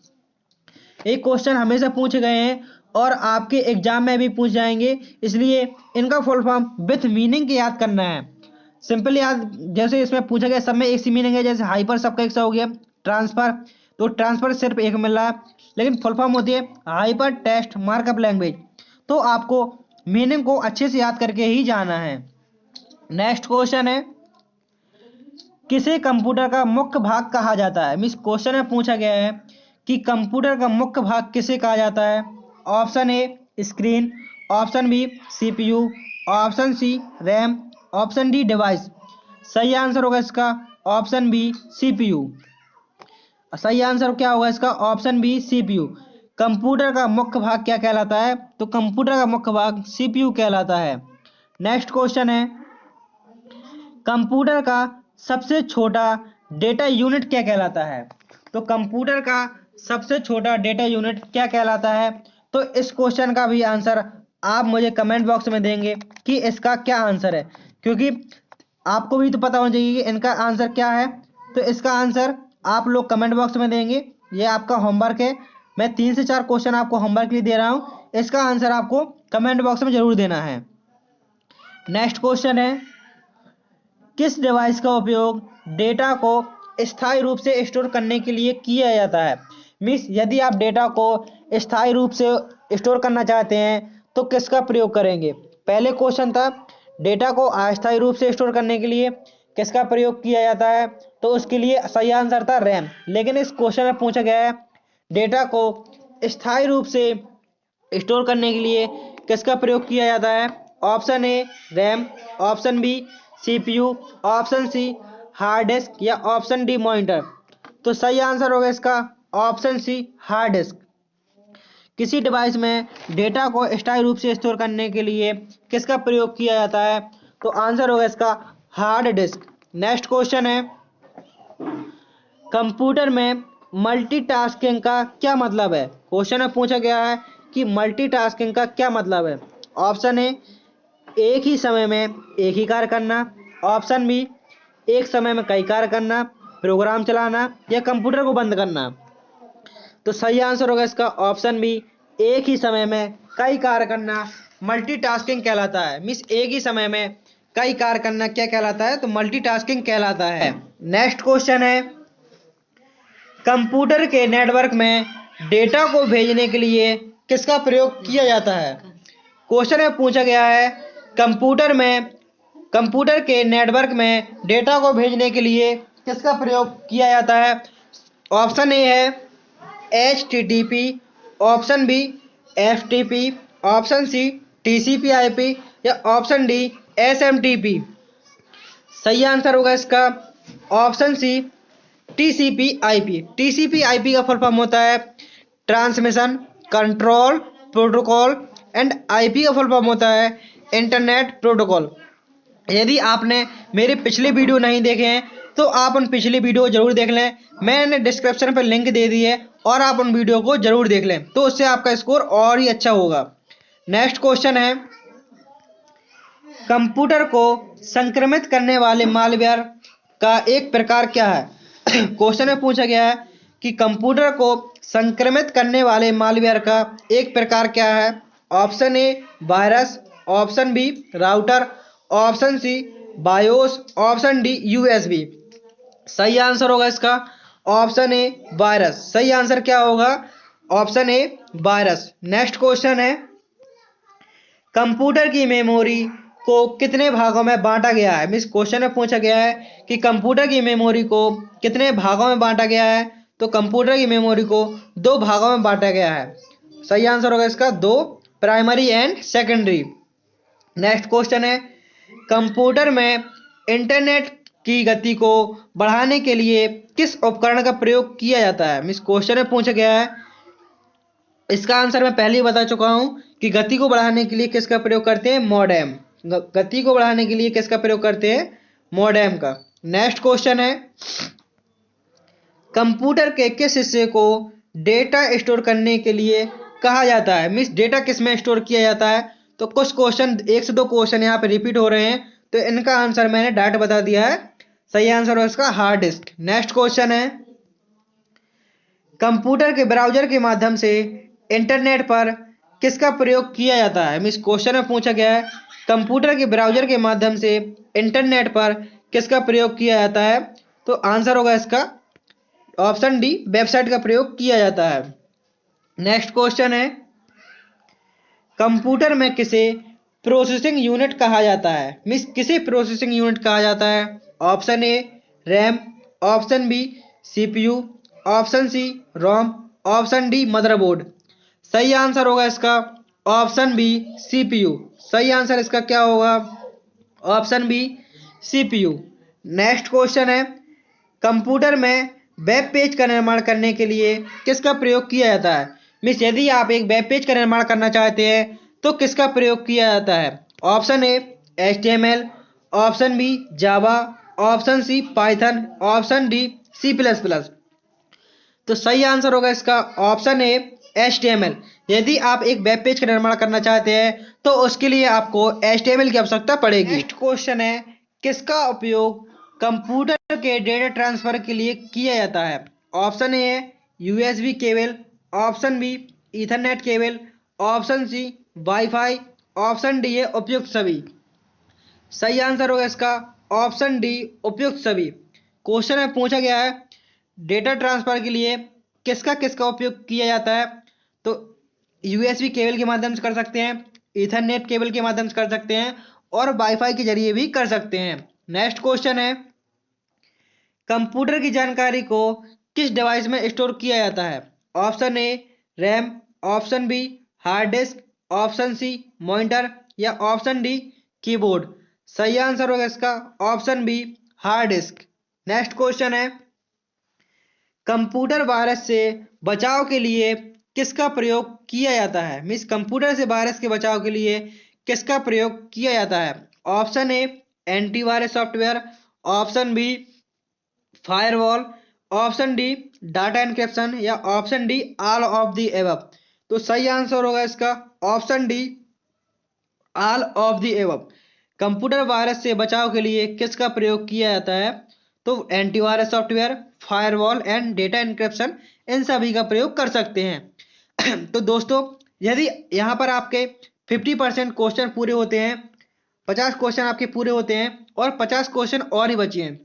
एक question हमेशा पूछे गए हैं और आपके एग्जाम में भी पूछ जाएंगे, इसलिए इनका फुल फॉर्म विथ मीनिंग के याद करना है। सिंपल याद, जैसे इसमें पूछा गया सब में एक सी मीनिंग है, जैसे हाइपर सबका एक सा हो गया, ट्रांसफर तो ट्रांसफर सिर्फ एक मिल रहा है, लेकिन फुल फॉर्म होती है हाइपर टेक्स्ट मार्कअप लैंग्वेज। तो आपको मीनिंग को अच्छे से याद करके ही जाना है। नेक्स्ट क्वेश्चन है किसे कंप्यूटर का मुख्य भाग कहा जाता है। मीन्स क्वेश्चन में पूछा गया है कि कंप्यूटर का मुख्य भाग किसे कहा जाता है। Option A screen, option B CPU, option C RAM, option D device. सही आंसर होगा इसका ऑप्शन बी CPU। सही आंसर क्या होगा इसका ऑप्शन बी CPU। कंप्यूटर का मुख्य भाग क्या कहलाता है, तो कंप्यूटर का मुख्य भाग CPU कहलाता है। नेक्स्ट क्वेश्चन है कंप्यूटर का सबसे छोटा डेटा यूनिट क्या कहलाता है। तो कंप्यूटर का सबसे छोटा डेटा यूनिट क्या कहलाता है। तो इस क्वेश्चन का भी आंसर आप मुझे कमेंट बॉक्स में देंगे कि इसका क्या आंसर है, क्योंकि आपको भी तो पता होना चाहिए कि इनका आंसर क्या है। तो इसका आंसर आप लोग कमेंट बॉक्स में देंगे। ये आपका होमवर्क है, मैं 3 से 4 क्वेश्चन आपको होमवर्क के लिए दे रहा हूँ, इसका आंसर आपको कमेंट बॉक्स में जरूर देना है। नेक्स्ट क्वेश्चन है किस डिवाइस का उपयोग डेटा को स्थायी रूप से स्टोर करने के लिए किया जाता है। मीन्स यदि आप डेटा को स्थायी रूप से स्टोर करना चाहते हैं तो किसका प्रयोग करेंगे। पहले क्वेश्चन था डेटा को अस्थायी रूप से स्टोर करने के लिए किसका प्रयोग किया जाता है, तो उसके लिए सही आंसर था रैम। लेकिन इस क्वेश्चन में पूछा गया है डेटा को स्थायी रूप से स्टोर करने के लिए किसका प्रयोग किया जाता है? Option A RAM, option B CPU, option C hard disk या ऑप्शन डी मॉनिटर। तो सही आंसर होगा इसका ऑप्शन सी हार्ड डिस्क। किसी डिवाइस में डेटा को स्थायी रूप से स्टोर करने के लिए किसका प्रयोग किया जाता है? तो आंसर होगा इसका हार्ड डिस्क। नेक्स्ट क्वेश्चन है, कंप्यूटर में मल्टीटास्किंग का क्या मतलब है? क्वेश्चन में पूछा गया है कि मल्टीटास्किंग का क्या मतलब है। ऑप्शन ए एक ही समय में एक ही कार्य करना, ऑप्शन बी एक समय में कई कार्य करना, प्रोग्राम चलाना या कंप्यूटर को बंद करना। तो सही आंसर होगा इसका ऑप्शन बी एक ही समय में कई कार्य करना मल्टीटास्किंग कहलाता है। मीन्स एक ही समय में कई कार्य करना क्या कहलाता है? तो मल्टीटास्किंग कहलाता है। नेक्स्ट क्वेश्चन है, कंप्यूटर के नेटवर्क में डेटा को भेजने के लिए किसका प्रयोग किया जाता है? क्वेश्चन में पूछा गया है कंप्यूटर के नेटवर्क में डेटा को भेजने के लिए किसका प्रयोग किया जाता है? ऑप्शन ए है HTTP, option B FTP, option C TCP/IP या ऑप्शन डी SMTP। सही आंसर होगा इसका ऑप्शन सी TCP/IP। TCP/IP का फुल फॉर्म होता है transmission control protocol and IP का फुल फॉर्म होता है इंटरनेट प्रोटोकॉल। यदि आपने मेरे पिछले वीडियो नहीं देखे हैं तो आप उन पिछले वीडियो जरूर देख लें, मैंने डिस्क्रिप्शन पर लिंक दे दी है और आप उन वीडियो को जरूर देख लें, तो उससे आपका स्कोर और ही अच्छा होगा। नेक्स्ट क्वेश्चन है, कंप्यूटर को संक्रमित करने वाले मालवेयर का एक प्रकार क्या है? क्वेश्चन में पूछा गया है कि कंप्यूटर को संक्रमित करने वाले मालवेयर का एक प्रकार क्या है? Option A virus, option B router, option C BIOS, option D USB। सही आंसर होगा इसका ऑप्शन ए वायरस। सही आंसर क्या होगा? Option A virus. Next question है, कंप्यूटर की मेमोरी को कितने भागों में बांटा गया है? मीन्स क्वेश्चन में पूछा गया है कि कंप्यूटर की मेमोरी को कितने भागों में बांटा गया है? तो कंप्यूटर की मेमोरी को 2 भागों में बांटा गया है। सही आंसर होगा इसका 2, primary and secondary. Next question है, कंप्यूटर में इंटरनेट की गति को बढ़ाने के लिए किस उपकरण का प्रयोग किया जाता है? मीन्स क्वेश्चन में पूछा गया है, इसका आंसर मैं पहले ही बता चुका हूं कि गति को बढ़ाने के लिए किसका प्रयोग करते हैं? मॉडेम। गति को बढ़ाने के लिए किसका प्रयोग करते हैं? मॉडेम का। नेक्स्ट क्वेश्चन है, कंप्यूटर के किस हिस्से को डेटा स्टोर करने के लिए कहा जाता है? मीन्स डेटा किस में स्टोर किया जाता है? तो कुछ क्वेश्चन 1 से 2 क्वेश्चन यहाँ पे रिपीट हो रहे हैं, तो इनका आंसर मैंने डायरेक्ट बता दिया है। सही आंसर हो इसका हार्ड डिस्क। नेक्स्ट क्वेश्चन है, कंप्यूटर के ब्राउजर के माध्यम से इंटरनेट पर किसका प्रयोग किया जाता है? मीन्स क्वेश्चन में पूछा गया है कंप्यूटर के ब्राउजर के माध्यम से इंटरनेट पर किसका प्रयोग किया जाता है? तो आंसर होगा इसका ऑप्शन डी वेबसाइट का प्रयोग किया जाता है। नेक्स्ट क्वेश्चन है, कंप्यूटर में किसे प्रोसेसिंग यूनिट कहा जाता है? मीन्स किसे प्रोसेसिंग यूनिट कहा जाता है? Option A RAM, option B CPU, option C ROM, option D motherboard. सही आंसर होगा इसका ऑप्शन बी CPU। सही आंसर इसका क्या होगा? Option B CPU। Next question है, कंप्यूटर में वेब पेज का निर्माण करने के लिए किसका प्रयोग किया जाता है? मीन्स यदि आप एक वेब पेज का निर्माण करना चाहते हैं तो किसका प्रयोग किया जाता है? Option A HTML, option B Java, option C Python, option D C++। तो सही आंसर होगा इसका ऑप्शन ए HTML। यदि आप एक वेब पेज का निर्माण करना चाहते हैं तो उसके लिए आपको HTML की आवश्यकता पड़ेगी। नेक्स्ट क्वेश्चन है, किसका उपयोग कंप्यूटर के डेटा ट्रांसफर के लिए किया जाता है? ऑप्शन ए है USB cable, option B ethernet cable, option C wifi, option D है उपयुक्त सभी। सही आंसर होगा इसका ऑप्शन डी उपयुक्त सभी। क्वेश्चन में पूछा गया है डेटा ट्रांसफर के लिए किसका किसका उपयोग किया जाता है? तो USB केबल के माध्यम से कर सकते हैं, ईथरनेट केबल के माध्यम से कर सकते हैं और वाईफाई के जरिए भी कर सकते हैं। नेक्स्ट क्वेश्चन है, कंप्यूटर की जानकारी को किस डिवाइस में स्टोर किया जाता है? Option A RAM, option B hard disk, option C monitor या ऑप्शन डी कीबोर्ड। सही आंसर होगा इसका option B hard disk. Next question है, कंप्यूटर वायरस से बचाव के लिए किसका प्रयोग किया जाता है? मीन्स कंप्यूटर से वायरस के बचाव के लिए किसका प्रयोग किया जाता है? Option A antivirus software, option B firewall, option D data encryption या option D all of the above. तो सही आंसर होगा इसका option D all of the above. Computer virus से बचाव के लिए किसका प्रयोग किया जाता है? तो antivirus software, firewall and data encryption, इन सभी का प्रयोग कर सकते हैं। तो दोस्तों, यदि यहाँ पर आपके 50% क्वेश्चन पूरे होते हैं, 50 क्वेश्चन आपके पूरे होते हैं और 50 क्वेश्चन और ही बचे हैं,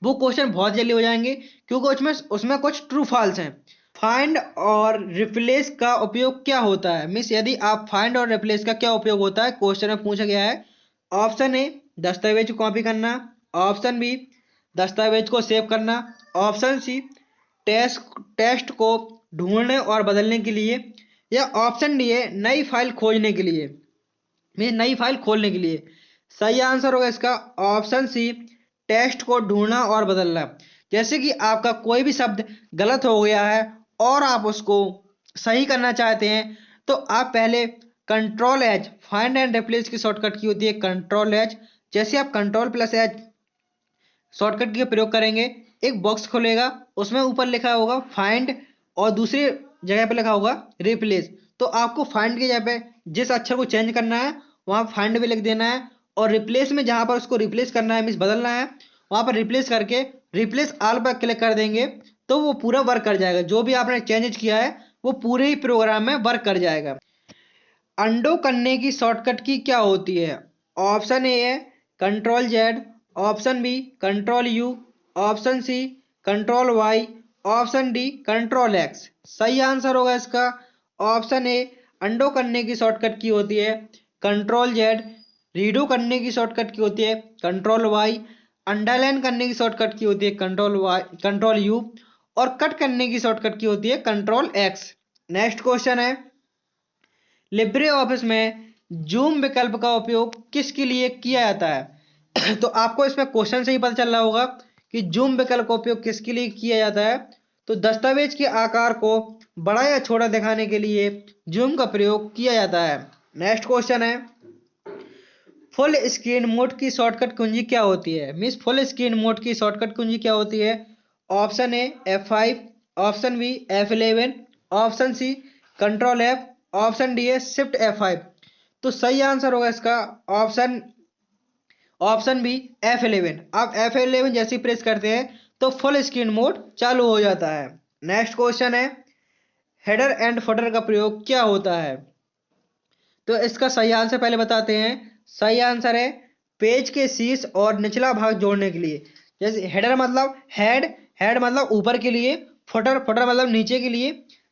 वो क्वेश्चन बहुत जल्दी हो जाएंगे क्योंकि उसमें कुछ ट्रू फॉल्स हैं। फाइंड और रिप्लेस का उपयोग क्या होता है? मीन्स यदि आप फाइंड और रिप्लेस का क्या उपयोग होता है क्वेश्चन में पूछा गया है। ऑप्शन ए दस्तावेज को कॉपी करना, ऑप्शन बी दस्तावेज को सेव करना, ऑप्शन सी टेस्ट को ढूंढने और बदलने के लिए या ऑप्शन डी है नई फाइल खोजने के लिए, मीन्स नई फाइल खोलने के लिए। सही आंसर होगा इसका ऑप्शन सी टेस्ट को ढूंढना और बदलना। जैसे कि आपका कोई भी शब्द गलत हो गया है और आप उसको सही करना चाहते हैं तो आप पहले control H, find and replace की शॉर्टकट की होती है कंट्रोल एच। जैसे आप कंट्रोल प्लस एच शॉर्टकट का प्रयोग करेंगे, एक बॉक्स खुलेगा, उसमें ऊपर लिखा होगा फाइंड और दूसरी जगह पे लिखा होगा रिप्लेस। तो आपको फाइंड की जगह पे जिस अक्षर को चेंज करना है वहां फाइंड भी लिख देना है और रिप्लेस में जहां पर उसको रिप्लेस करना है मीन्स बदलना है, वहां पर रिप्लेस करके रिप्लेस ऑल पर क्लिक कर देंगे तो वो पूरा वर्क कर जाएगा। जो भी आपने चेंज किया है वो पूरे ही प्रोग्राम में वर्क कर जाएगा। अंडो करने की शॉर्टकट की क्या होती है? ऑप्शन ए है control Z, option B control U, option C control Y, option D control X. सही आंसर होगा इसका ऑप्शन ए अंडो करने की शॉर्टकट की होती है कंट्रोल जेड, रीडो करने की शॉर्टकट की होती है कंट्रोल वाई, अंडरलाइन करने की शॉर्टकट की होती है कंट्रोल वाई कंट्रोल यू और कट करने की शॉर्टकट की होती है कंट्रोल एक्स। नेक्स्ट क्वेश्चन है, लिब्रे ऑफिस में जूम विकल्प का उपयोग किसके लिए किया जाता है? तो आपको इसमें क्वेश्चन से ही पता चल रहा होगा कि जूम विकल्प का उपयोग किसके लिए किया जाता है। तो दस्तावेज के आकार को बड़ा या छोटा दिखाने के लिए जूम का प्रयोग किया जाता है। नेक्स्ट क्वेश्चन है, फुल स्क्रीन मोड की शॉर्टकट कुंजी क्या होती है? मीन्स फुल स्क्रीन मोड की शॉर्टकट कुंजी क्या होती है? Option A F5, option B F11, option C control F, option D है शिफ्ट F5। तो सही आंसर होगा इसका ऑप्शन बी F11। आप F11 जैसे प्रेस करते हैं तो फुल स्क्रीन मोड चालू हो जाता है। नेक्स्ट क्वेश्चन है, हेडर एंड फुटर का प्रयोग क्या होता है? तो इसका सही आंसर पहले बताते हैं। सही आंसर है पेज के शीर्ष और निचला भाग जोड़ने के लिए। जैसे हेडर मतलब हेड मतलब ऊपर के लिए, फुटर मतलब नीचे के लिए।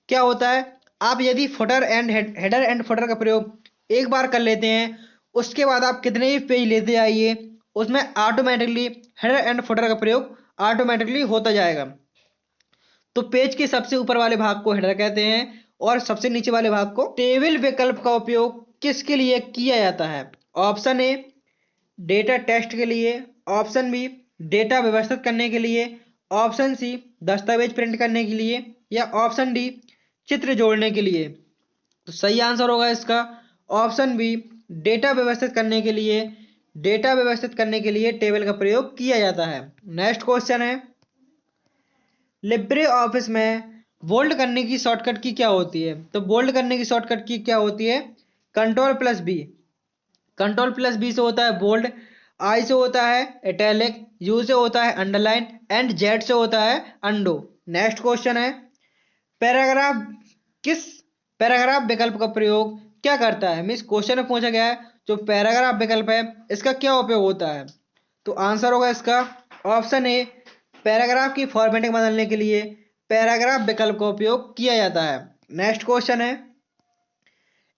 क्या होता है, आप यदि footer and header and footer का प्रयोग एक बार कर लेते हैं उसके बाद आप कितने भी पेज लेते आइए उसमें ऑटोमेटिकली हेडर एंड फुटर का प्रयोग ऑटोमेटिकली होता जाएगा। तो पेज के सबसे ऊपर वाले भाग को हेडर कहते हैं और सबसे नीचे वाले भाग को। टेबल विकल्प का उपयोग किसके लिए किया जाता है? ऑप्शन ए डेटा टेस्ट के लिए, ऑप्शन बी डेटा व्यवस्थित करने के लिए, ऑप्शन सी दस्तावेज प्रिंट करने के लिए या ऑप्शन डी चित्र जोड़ने के लिए। तो सही आंसर होगा इसका ऑप्शन बी डेटा व्यवस्थित करने के लिए। डेटा व्यवस्थित करने के लिए टेबल का प्रयोग किया जाता है। नेक्स्ट क्वेश्चन है, लिब्रे ऑफिस में बोल्ड करने की शॉर्टकट की क्या होती है? तो बोल्ड करने की शॉर्टकट की क्या होती है? Control plus B. Control plus B से होता है बोल्ड, आई से होता है इटैलिक, यू से होता है अंडरलाइन एंड जेड से होता है अंडो। नेक्स्ट क्वेश्चन है, पैराग्राफ किस पैराग्राफ विकल्प का प्रयोग क्या करता है? मीन्स क्वेश्चन में पूछा गया है जो पैराग्राफ विकल्प है इसका क्या उपयोग होता है? तो आंसर होगा इसका ऑप्शन ए पैराग्राफ की फॉर्मेटिंग बदलने के लिए पैराग्राफ विकल्प का उपयोग किया जाता है। नेक्स्ट क्वेश्चन है,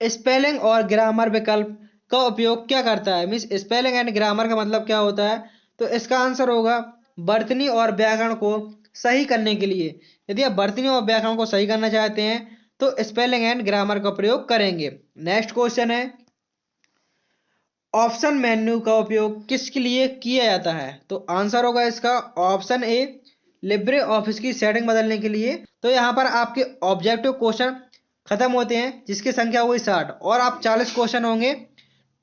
स्पेलिंग और ग्रामर विकल्प का उपयोग क्या करता है? मीन्स स्पेलिंग एंड ग्रामर का मतलब क्या होता है? तो इसका आंसर होगा वर्तनी और व्याकरण को सही करने के लिए। यदि आप वर्तनी और व्याकरण को सही करना चाहते हैं तो स्पेलिंग एंड ग्रामर का प्रयोग करेंगे। नेक्स्ट क्वेश्चन है, ऑप्शन मेन्यू का उपयोग किसके लिए किया जाता है? तो आंसर होगा इसका ऑप्शन ए, लिब्रे ऑफिस की सेटिंग बदलने के लिए। तो यहाँ पर आपके ऑब्जेक्टिव क्वेश्चन खत्म होते हैं जिसकी संख्या हुई 60 और आप 40 क्वेश्चन होंगे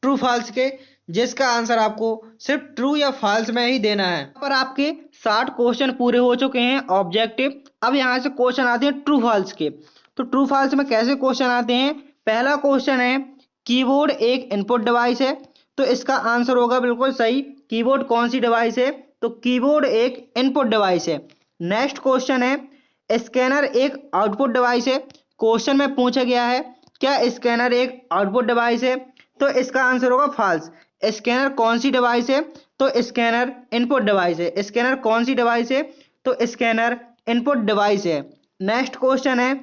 ट्रू फॉल्स के, जिसका आंसर आपको सिर्फ ट्रू या फॉल्स में ही देना है। यहाँ पर आपके 60 क्वेश्चन पूरे हो चुके हैं ऑब्जेक्टिव। अब यहाँ से क्वेश्चन आते हैं ट्रू फॉल्स के। तो ट्रू फॉल्स में कैसे क्वेश्चन आते हैं? पहला क्वेश्चन है, कीबोर्ड एक इनपुट डिवाइस है। तो इसका आंसर होगा बिल्कुल सही, कीबोर्ड कौन सी डिवाइस है? तो कीबोर्ड एक इनपुट डिवाइस है। नेक्स्ट क्वेश्चन है, स्कैनर एक आउटपुट डिवाइस है। क्वेश्चन में पूछा गया है क्या स्कैनर एक आउटपुट डिवाइस है? तो इसका आंसर होगा फॉल्स। स्कैनर कौन सी डिवाइस है? तो स्कैनर इनपुट डिवाइस है। स्कैनर कौन सी डिवाइस है? तो स्कैनर इनपुट डिवाइस है। नेक्स्ट क्वेश्चन है,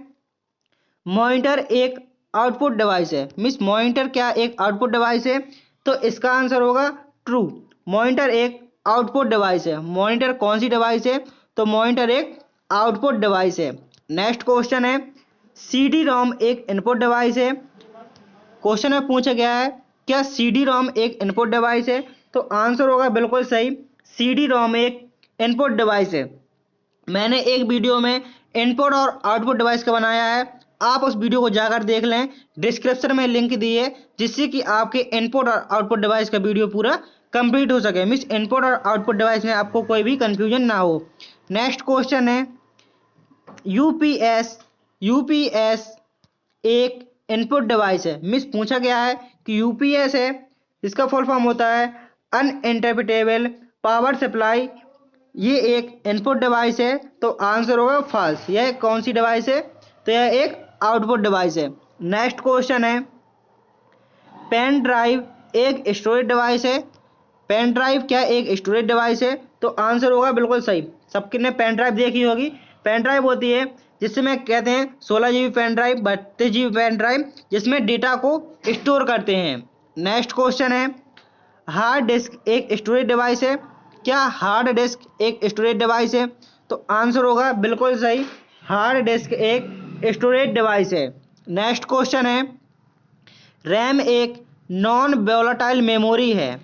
मॉनिटर एक आउटपुट डिवाइस है। मिस मॉनिटर क्या एक आउटपुट डिवाइस है? तो इसका आंसर होगा ट्रू, मॉनिटर एक आउटपुट डिवाइस है। मॉनिटर कौन सी डिवाइस है? तो मॉनिटर एक आउटपुट डिवाइस है। नेक्स्ट क्वेश्चन है, सीडी रोम एक इनपुट डिवाइस है। क्वेश्चन में पूछा गया है क्या सीडी रोम एक इनपुट डिवाइस है? तो आंसर होगा बिल्कुल सही, सीडी रोम एक इनपुट डिवाइस है। मैंने एक वीडियो में इनपुट और आउटपुट डिवाइस का बनाया है, आप उस वीडियो को जाकर देख लें, डिस्क्रिप्शन में लिंक दी है, जिससे कि आपके इनपुट और आउटपुट डिवाइस का वीडियो पूरा कंप्लीट हो सके। मीन्स इनपुट और आउटपुट डिवाइस में आपको कोई भी कंफ्यूजन ना हो। नेक्स्ट क्वेश्चन है, यूपीएस एक इनपुट डिवाइस है। मिस पूछा गया है कि यूपीएस है, इसका फुल फॉर्म होता है अनइंटरप्रेटेबल पावर सप्लाई, ये एक इनपुट डिवाइस है। तो आंसर होगा फॉल्स। यह कौन सी डिवाइस है? तो यह एक आउटपुट डिवाइस है। नेक्स्ट क्वेश्चन है, पेन ड्राइव एक स्टोरेज डिवाइस है। पेन ड्राइव क्या एक स्टोरेज डिवाइस है? तो आंसर होगा बिल्कुल सही। सबके ने पेन ड्राइव देखी होगी। पेन ड्राइव होती है जिसमें कहते हैं 16 GB pen drive, 32 GB pen drive, जिसमें डेटा को स्टोर करते हैं। नेक्स्ट क्वेश्चन है, हार्ड डिस्क एक स्टोरेज डिवाइस है। क्या हार्ड डिस्क एक स्टोरेज डिवाइस है? तो आंसर होगा बिल्कुल सही, हार्ड डिस्क एक स्टोरेज डिवाइस है। नेक्स्ट क्वेश्चन है, रैम एक नॉन वोलेटाइल मेमोरी है।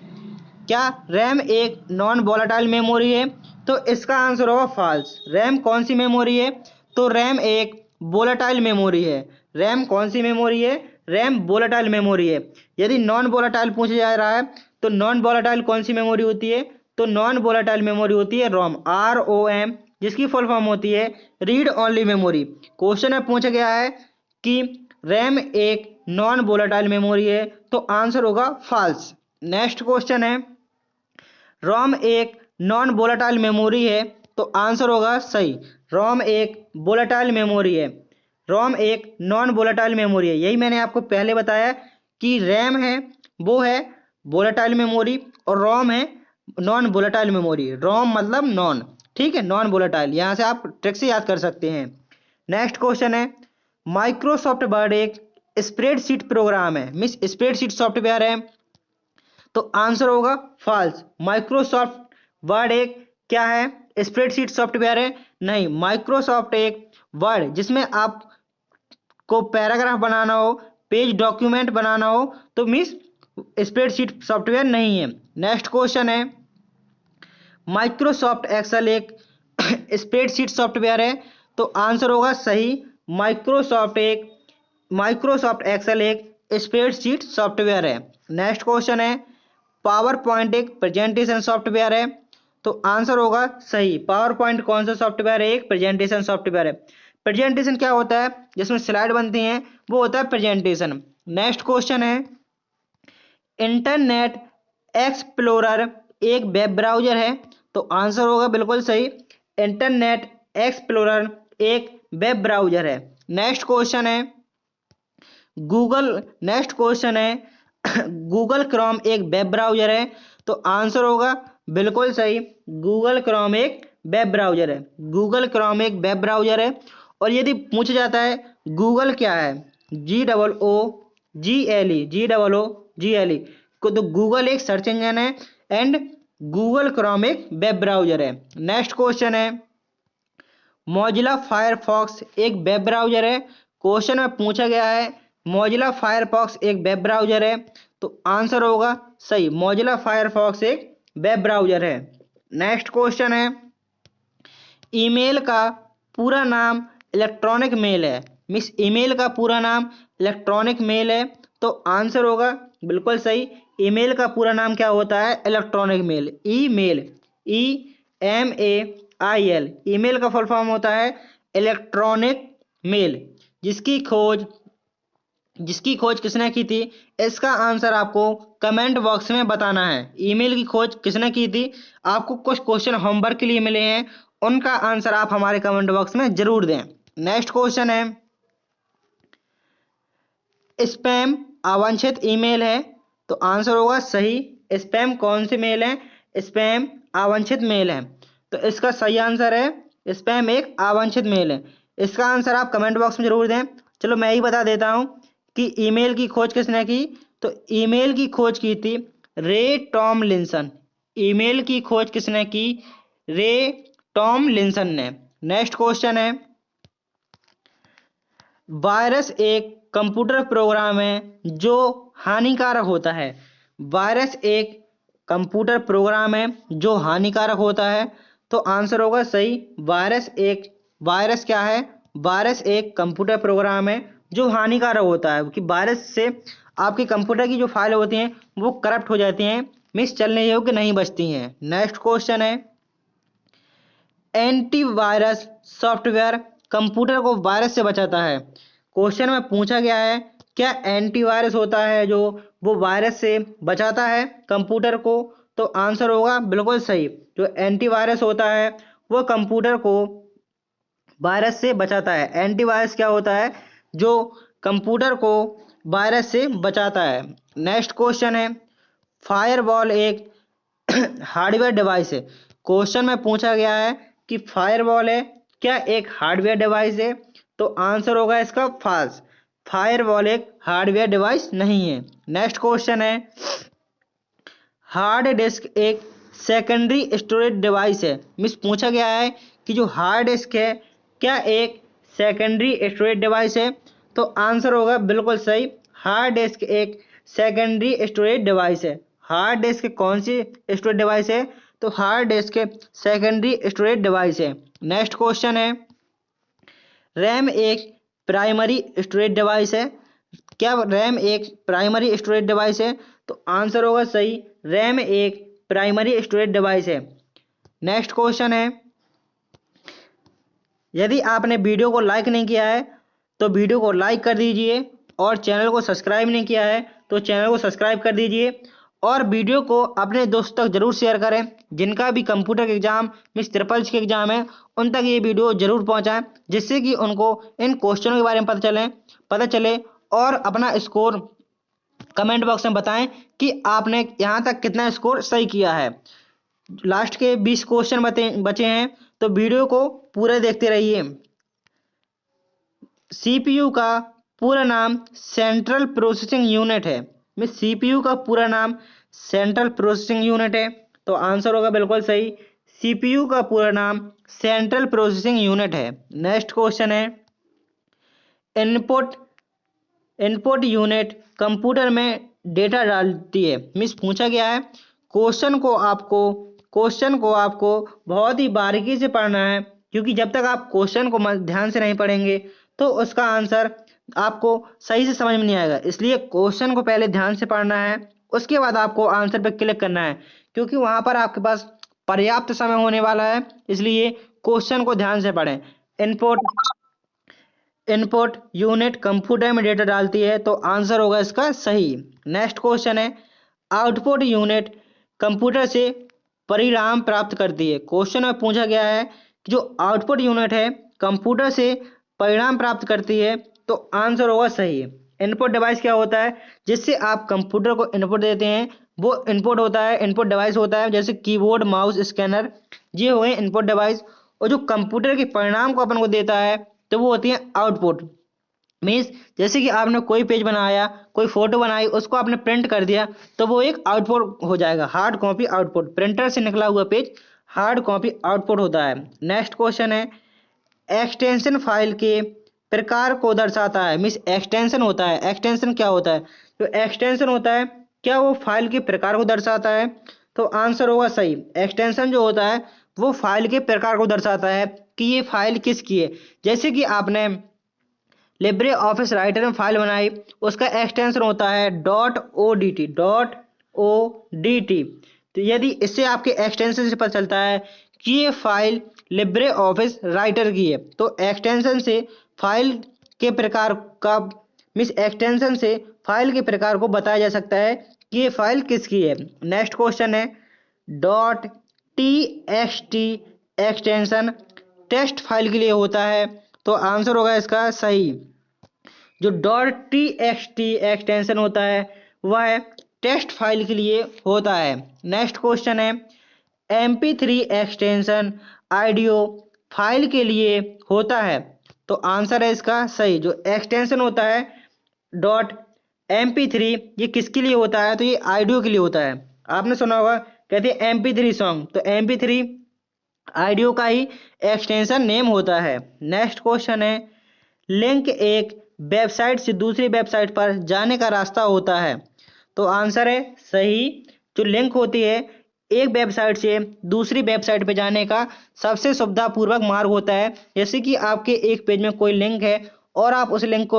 क्या रैम एक नॉन वोलेटाइल मेमोरी है? तो इसका आंसर होगा फॉल्स। रैम कौन सी मेमोरी है? तो रैम एक वोलेटाइल मेमोरी है। रैम कौन सी मेमोरी है? रैम वोलेटाइल मेमोरी है। यदि नॉन वोलेटाइल पूछा जा रहा है तो नॉन वोलेटाइल कौन सी मेमोरी होती है? तो नॉन वोलेटाइल मेमोरी होती है रोम, ROM, जिसकी फुल फॉर्म होती है रीड ओनली मेमोरी। क्वेश्चन में पूछा गया है कि रैम एक नॉन वोलेटाइल मेमोरी है, तो आंसर होगा फॉल्स। नेक्स्ट क्वेश्चन है, रोम एक नॉन वोलेटाइल मेमोरी है। तो आंसर होगा सही, रोम एक वोलेटाइल मेमोरी है। रोम एक नॉन वोलेटाइल मेमोरी है। यही मैंने आपको पहले बताया कि रैम है वो है वोलेटाइल मेमोरी और रोम है नॉन वोलेटाइल मेमोरी। रोम मतलब नॉन, ठीक है, नॉन वोलेटाइल। यहाँ से आप ट्रिक से याद कर सकते हैं। नेक्स्ट क्वेश्चन है, माइक्रोसॉफ्ट वर्ड एक स्प्रेडशीट प्रोग्राम है। मिस स्प्रेडशीट सॉफ्टवेयर है। तो आंसर होगा फॉल्स। माइक्रोसॉफ्ट वर्ड एक क्या है? स्प्रेडशीट सॉफ्टवेयर है? नहीं, माइक्रोसॉफ्ट एक वर्ड जिसमें आप को पैराग्राफ बनाना हो, पेज डॉक्यूमेंट बनाना हो, तो मिस स्प्रेडशीट सॉफ्टवेयर नहीं है। नेक्स्ट क्वेश्चन है, माइक्रोसॉफ्ट एक्सेल एक स्प्रेडशीट सॉफ्टवेयर है। तो आंसर होगा सही, माइक्रोसॉफ्ट एक्सेल एक स्प्रेडशीट सॉफ्टवेयर है। नेक्स्ट क्वेश्चन है, पावर पॉइंट एक प्रेजेंटेशन सॉफ्टवेयर है। तो आंसर होगा सही, पावर पॉइंट कौन सा सॉफ्टवेयर है? एक प्रेजेंटेशन सॉफ्टवेयर है। प्रेजेंटेशन क्या होता है? जिसमें स्लाइड बनती हैं, वो होता है प्रेजेंटेशन। नेक्स्ट क्वेश्चन है, इंटरनेट एक्सप्लोरर एक वेब ब्राउजर है। तो आंसर होगा बिल्कुल सही, इंटरनेट एक्सप्लोरर एक वेब ब्राउजर है। नेक्स्ट क्वेश्चन है, गूगल क्रोम एक वेब ब्राउजर है। तो आंसर होगा बिल्कुल सही, गूगल क्रोम एक वेब ब्राउजर है। गूगल क्रोम एक वेब ब्राउजर है। और यदि पूछा जाता है गूगल क्या है? GOOGLE को, तो गूगल एक सर्च इंजन है एंड गूगल क्रोम एक वेब ब्राउजर है। नेक्स्ट क्वेश्चन है, मोजिला फायरफॉक्स एक वेब ब्राउजर है। क्वेश्चन में पूछा गया है मोजिला फायरफॉक्स एक वेब ब्राउज़र है, तो आंसर होगा सही, मोजिला फायरफॉक्स एक वेब ब्राउज़र है। नेक्स्ट क्वेश्चन है ईमेल का पूरा नाम इलेक्ट्रॉनिक मेल है। मिस ईमेल का पूरा नाम इलेक्ट्रॉनिक मेल है, तो आंसर होगा बिल्कुल सही, ईमेल का पूरा नाम क्या होता है, electronic mail. Email EMAIL email का फुल फॉर्म होता है इलेक्ट्रॉनिक मेल। जिसकी खोज किसने की थी, इसका आंसर आपको कमेंट बॉक्स में बताना है। ईमेल की खोज किसने की थी, आपको कुछ क्वेश्चन होमवर्क के लिए मिले हैं, उनका आंसर आप हमारे कमेंट बॉक्स में जरूर दें। नेक्स्ट क्वेश्चन है स्पैम अवांछित ईमेल है, तो आंसर होगा सही, स्पैम कौन से मेल है, स्पैम अवांछित मेल है, तो इसका सही आंसर है स्पैम एक अवांछित मेल है। इसका आंसर आप कमेंट बॉक्स में जरूर दें। चलो मैं ही बता देता हूं कि ईमेल की खोज किसने की, तो ईमेल की खोज की थी रे टॉमलिंसन। ईमेल की खोज किसने की, रे टॉमलिंसन ने। नेक्स्ट क्वेश्चन है वायरस एक कंप्यूटर प्रोग्राम है जो हानिकारक होता है। वायरस एक कंप्यूटर प्रोग्राम है जो हानिकारक होता है, तो आंसर होगा सही, वायरस क्या है, वायरस एक कंप्यूटर प्रोग्राम है जो हानिकारक होता है, कि वायरस से आपके कंप्यूटर की जो फाइल होती हैं वो करप्ट हो जाती हैं, मिस चलने योग्य नहीं बचती हैं। नेक्स्ट क्वेश्चन है एंटीवायरस सॉफ्टवेयर कंप्यूटर को वायरस से बचाता है। क्वेश्चन में पूछा गया है क्या एंटीवायरस होता है जो वो वायरस से बचाता है कंप्यूटर को, तो आंसर होगा बिल्कुल सही, जो एंटीवायरस होता है वो कंप्यूटर को वायरस से बचाता है। एंटीवायरस क्या होता है, जो कंप्यूटर को वायरस से बचाता है। नेक्स्ट क्वेश्चन है फायरवॉल एक हार्डवेयर डिवाइस है। क्वेश्चन में पूछा गया है कि फायरवॉल है क्या एक हार्डवेयर डिवाइस है, तो आंसर होगा इसका फॉल्स, फायरवॉल एक हार्डवेयर डिवाइस नहीं है। नेक्स्ट क्वेश्चन है हार्ड डिस्क एक सेकेंडरी स्टोरेज डिवाइस है। मिस पूछा गया है कि जो हार्ड डिस्क है क्या एक सेकेंडरी स्टोरेज डिवाइस है, तो आंसर होगा बिल्कुल सही, हार्ड डिस्क एक सेकेंडरी स्टोरेज डिवाइस है। हार्ड डिस्क कौन सी स्टोरेज डिवाइस है, तो hard disk secondary storage device है। नेक्स्ट क्वेश्चन है रैम एक प्राइमरी स्टोरेज डिवाइस है। क्या रैम एक प्राइमरी स्टोरेज डिवाइस है, तो आंसर होगा सही, रैम एक प्राइमरी स्टोरेज डिवाइस है। नेक्स्ट क्वेश्चन है यदि आपने वीडियो को लाइक नहीं किया है तो वीडियो को लाइक कर दीजिए, और चैनल को सब्सक्राइब नहीं किया है तो चैनल को सब्सक्राइब कर दीजिए, और वीडियो को अपने दोस्तों तक जरूर शेयर करें जिनका भी कंप्यूटर के एग्जाम मिस ट्रिपल्स के एग्जाम है, उन तक ये वीडियो जरूर पहुंचाएं, जिससे कि उनको इन क्वेश्चनों के बारे में पता चले और अपना स्कोर कमेंट बॉक्स में बताएं कि आपने यहाँ तक कितना स्कोर सही किया है। लास्ट के 20 क्वेश्चन बचे हैं, तो वीडियो को पूरा देखते रहिए। सीपीयू का पूरा नाम सेंट्रल प्रोसेसिंग यूनिट है। में सीपीयू का पूरा नाम सेंट्रल प्रोसेसिंग यूनिट है, तो आंसर होगा बिल्कुल सही, सीपीयू का पूरा नाम सेंट्रल प्रोसेसिंग यूनिट है। नेक्स्ट क्वेश्चन है इनपुट यूनिट कंप्यूटर में डेटा डालती है। मिस पूछा गया है क्वेश्चन को आपको बहुत ही बारीकी से पढ़ना है, क्योंकि जब तक आप क्वेश्चन को ध्यान से नहीं पढ़ेंगे तो उसका आंसर आपको सही से समझ में नहीं आएगा। इसलिए क्वेश्चन को पहले ध्यान से पढ़ना है, उसके बाद आपको आंसर पर क्लिक करना है, क्योंकि वहां पर आपके पास पर्याप्त समय होने वाला है, इसलिए क्वेश्चन को ध्यान से पढ़ें। इनपुट यूनिट कंप्यूटर में डेटा डालती है, तो आंसर होगा इसका सही। नेक्स्ट क्वेश्चन है आउटपुट यूनिट कंप्यूटर से परिणाम प्राप्त करती है। क्वेश्चन में पूछा गया है कि जो आउटपुट यूनिट है कंप्यूटर से परिणाम प्राप्त करती है, तो आंसर होगा सही। इनपुट डिवाइस क्या होता है, जिससे आप कंप्यूटर को इनपुट देते हैं, वो इनपुट डिवाइस होता है, जैसे कीबोर्ड माउस स्कैनर, ये हो गए इनपुट डिवाइस। और जो कंप्यूटर के परिणाम को अपन को देता है तो वो होती है आउटपुट। मीन्स जैसे कि आपने कोई पेज बनाया, कोई फोटो बनाई, उसको आपने प्रिंट कर दिया, तो वो एक आउटपुट हो जाएगा, हार्ड कॉपी आउटपुट। प्रिंटर से निकला हुआ पेज हार्ड कॉपी आउटपुट होता है। नेक्स्ट क्वेश्चन है एक्सटेंशन फाइल के प्रकार को दर्शाता है। मीन्स एक्सटेंशन होता है। एक्सटेंशन क्या होता है? जो एक्सटेंशन होता है क्या वो फाइल के प्रकार को दर्शाता है? तो आंसर होगा सही। एक्सटेंशन जो होता है वो फाइल के प्रकार को दर्शाता है कि ये फाइल किसकी है। जैसे कि आपने लिब्रे ऑफिस राइटर में फाइल बनाई, उसका एक्सटेंशन होता है .odt। तो यदि इससे आपके एक्सटेंशन से पता चलता है कि ये फाइल लिब्रे ऑफिस राइटर की है, तो एक्सटेंशन से फाइल के प्रकार का मीन्स एक्सटेंशन से फाइल के प्रकार को बताया जा सकता है कि ये फाइल किसकी है। नेक्स्ट क्वेश्चन है .txt एक्सटेंशन टेक्स्ट फाइल के लिए होता है, तो आंसर होगा इसका सही। जो .txt एक्सटेंशन होता है वह टेक्स्ट फाइल के लिए होता है। नेक्स्ट क्वेश्चन है MP3 एक्सटेंशन ऑडियो फाइल के लिए होता है, तो आंसर है इसका सही। जो एक्सटेंशन होता है .mp3 ये किसके लिए होता है? तो ये ऑडियो के लिए होता है। आपने सुना होगा कहते हैं MP3 सॉन्ग, तो MP3 ऑडियो का ही एक्सटेंशन नेम होता है। नेक्स्ट क्वेश्चन है लिंक एक वेबसाइट से दूसरी वेबसाइट पर जाने का रास्ता होता है, तो आंसर है सही। जो लिंक होती है एक वेबसाइट से दूसरी वेबसाइट पर जाने का सबसे सुविधापूर्वक मार्ग होता है। जैसे कि आपके एक पेज में कोई लिंक है और आप उस लिंक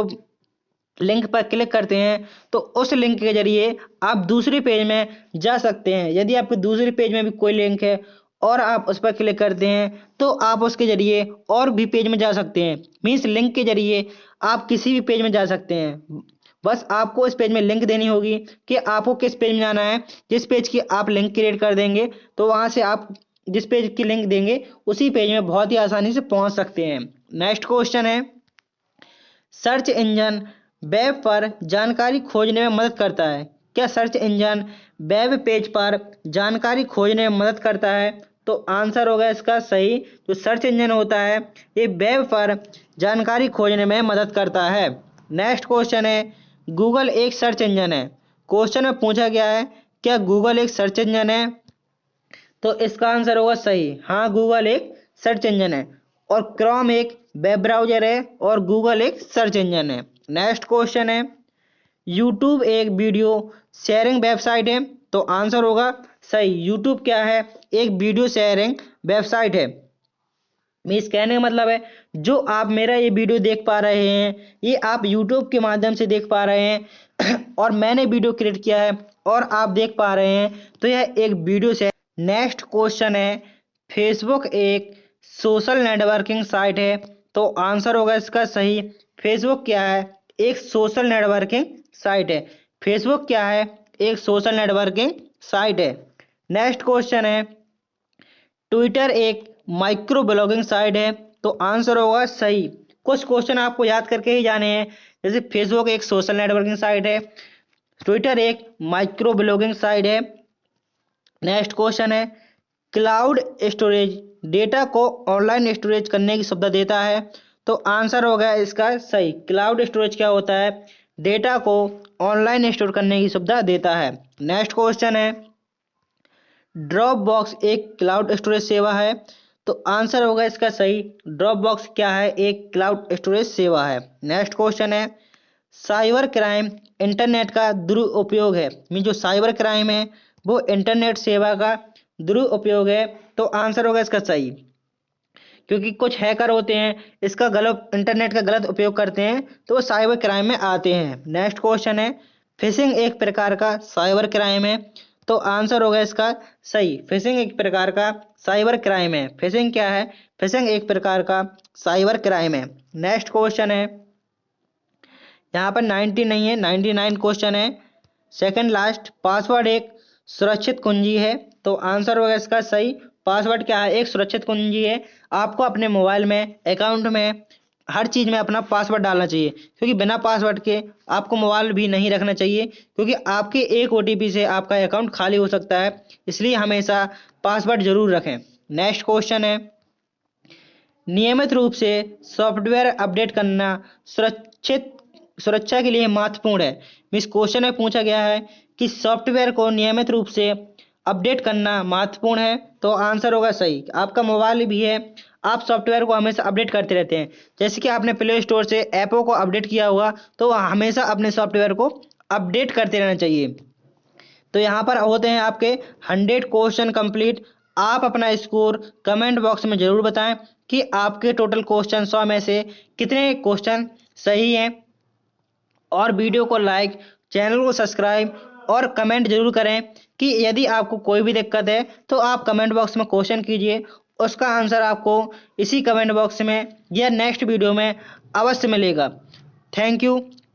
पर क्लिक करते हैं तो उस लिंक के जरिए आप दूसरे पेज में जा सकते हैं। यदि आपके दूसरे पेज में भी कोई लिंक है और आप उस पर क्लिक करते हैं तो आप उसके जरिए और भी पेज में जा सकते हैं। मीन्स लिंक के जरिए आप किसी भी पेज में जा सकते हैं। बस आपको इस पेज में लिंक देनी होगी कि आपको किस पेज में जाना है। जिस पेज की आप लिंक क्रिएट कर देंगे तो वहां से आप जिस पेज की लिंक देंगे उसी पेज में बहुत ही आसानी से पहुंच सकते हैं। नेक्स्ट क्वेश्चन है सर्च इंजन वेब पर जानकारी खोजने में मदद करता है। क्या सर्च इंजन वेब पेज पर जानकारी खोजने में मदद करता है? तो आंसर होगा इसका सही। जो सर्च इंजन होता है ये वेब पर जानकारी खोजने में मदद करता है। नेक्स्ट क्वेश्चन है गूगल एक सर्च इंजन है। क्वेश्चन में पूछा गया है क्या गूगल एक सर्च इंजन है? तो इसका आंसर होगा सही। हाँ, गूगल एक सर्च इंजन है और क्रोम एक वेब ब्राउजर है और गूगल एक सर्च इंजन है। नेक्स्ट क्वेश्चन है यूट्यूब एक वीडियो शेयरिंग वेबसाइट है, तो आंसर होगा सही। यूट्यूब क्या है? एक वीडियो शेयरिंग वेबसाइट है। मीन्स कहने का मतलब है जो आप मेरा ये वीडियो देख पा रहे हैं ये आप यूट्यूब के माध्यम से देख पा रहे हैं और मैंने वीडियो क्रिएट किया है और आप देख पा रहे हैं, तो यह एक वीडियो से। नेक्स्ट क्वेश्चन है फेसबुक एक सोशल नेटवर्किंग साइट है, तो आंसर होगा इसका सही। फेसबुक क्या है? एक सोशल नेटवर्किंग साइट है। फेसबुक क्या है? एक सोशल नेटवर्किंग साइट है। नेक्स्ट क्वेश्चन है ट्विटर एक माइक्रो ब्लॉगिंग साइट है, तो आंसर होगा सही। कुछ क्वेश्चन आपको याद करके ही जाने हैं। जैसे फेसबुक एक सोशल नेटवर्किंग साइट है, ट्विटर एक माइक्रो ब्लॉगिंग साइट है। नेक्स्ट क्वेश्चन है क्लाउड स्टोरेज डेटा को ऑनलाइन स्टोरेज करने की सुविधा देता है, तो आंसर होगा इसका सही। क्लाउड स्टोरेज क्या होता है? डेटा को ऑनलाइन स्टोर करने की सुविधा देता है। नेक्स्ट क्वेश्चन है ड्रॉप बॉक्स एक क्लाउड स्टोरेज सेवा है, तो आंसर होगा इसका सही। ड्रॉप बॉक्स क्या है? एक क्लाउड स्टोरेज सेवा है। नेक्स्ट क्वेश्चन है साइबर क्राइम इंटरनेट का दुरुपयोग है। मीन जो साइबर क्राइम है वो इंटरनेट सेवा का दुरुपयोग है, तो आंसर होगा इसका सही। क्योंकि कुछ हैकर होते हैं इसका गलत इंटरनेट का गलत उपयोग करते हैं तो वो साइबर क्राइम में आते हैं। नेक्स्ट क्वेश्चन है फिशिंग एक प्रकार का साइबर क्राइम है, तो आंसर होगा इसका सही। फिशिंग एक प्रकार का साइबर क्राइम है। फिशिंग क्या है? फिशिंग एक प्रकार का साइबर क्राइम है। नेक्स्ट क्वेश्चन है यहाँ पर 90 नहीं है 99 क्वेश्चन है सेकंड लास्ट पासवर्ड एक सुरक्षित कुंजी है, तो आंसर होगा इसका सही। पासवर्ड क्या है? एक सुरक्षित कुंजी है। आपको अपने मोबाइल में अकाउंट में हर चीज़ में अपना पासवर्ड डालना चाहिए, क्योंकि बिना पासवर्ड के आपको मोबाइल भी नहीं रखना चाहिए, क्योंकि आपके एक OTP से आपका अकाउंट खाली हो सकता है। इसलिए हमेशा पासवर्ड जरूर रखें। नेक्स्ट क्वेश्चन है नियमित रूप से सॉफ्टवेयर अपडेट करना सुरक्षा के लिए महत्वपूर्ण है। इस क्वेश्चन में पूछा गया है कि सॉफ्टवेयर को नियमित रूप से अपडेट करना महत्वपूर्ण है, तो आंसर होगा सही। आपका मोबाइल भी है आप सॉफ्टवेयर को हमेशा अपडेट करते रहते हैं। जैसे कि आपने प्ले स्टोर से ऐपों को अपडेट किया होगा, तो हमेशा अपने सॉफ्टवेयर को अपडेट करते रहना चाहिए। तो यहाँ पर होते हैं आपके 100 क्वेश्चन कंप्लीट। आप अपना स्कोर कमेंट बॉक्स में ज़रूर बताएं कि आपके टोटल क्वेश्चन 100 में से कितने क्वेश्चन सही हैं। और वीडियो को लाइक, चैनल को सब्सक्राइब और कमेंट जरूर करें कि यदि आपको कोई भी दिक्कत है तो आप कमेंट बॉक्स में क्वेश्चन कीजिए, उसका आंसर आपको इसी कमेंट बॉक्स में या नेक्स्ट वीडियो में अवश्य मिलेगा। Thank you.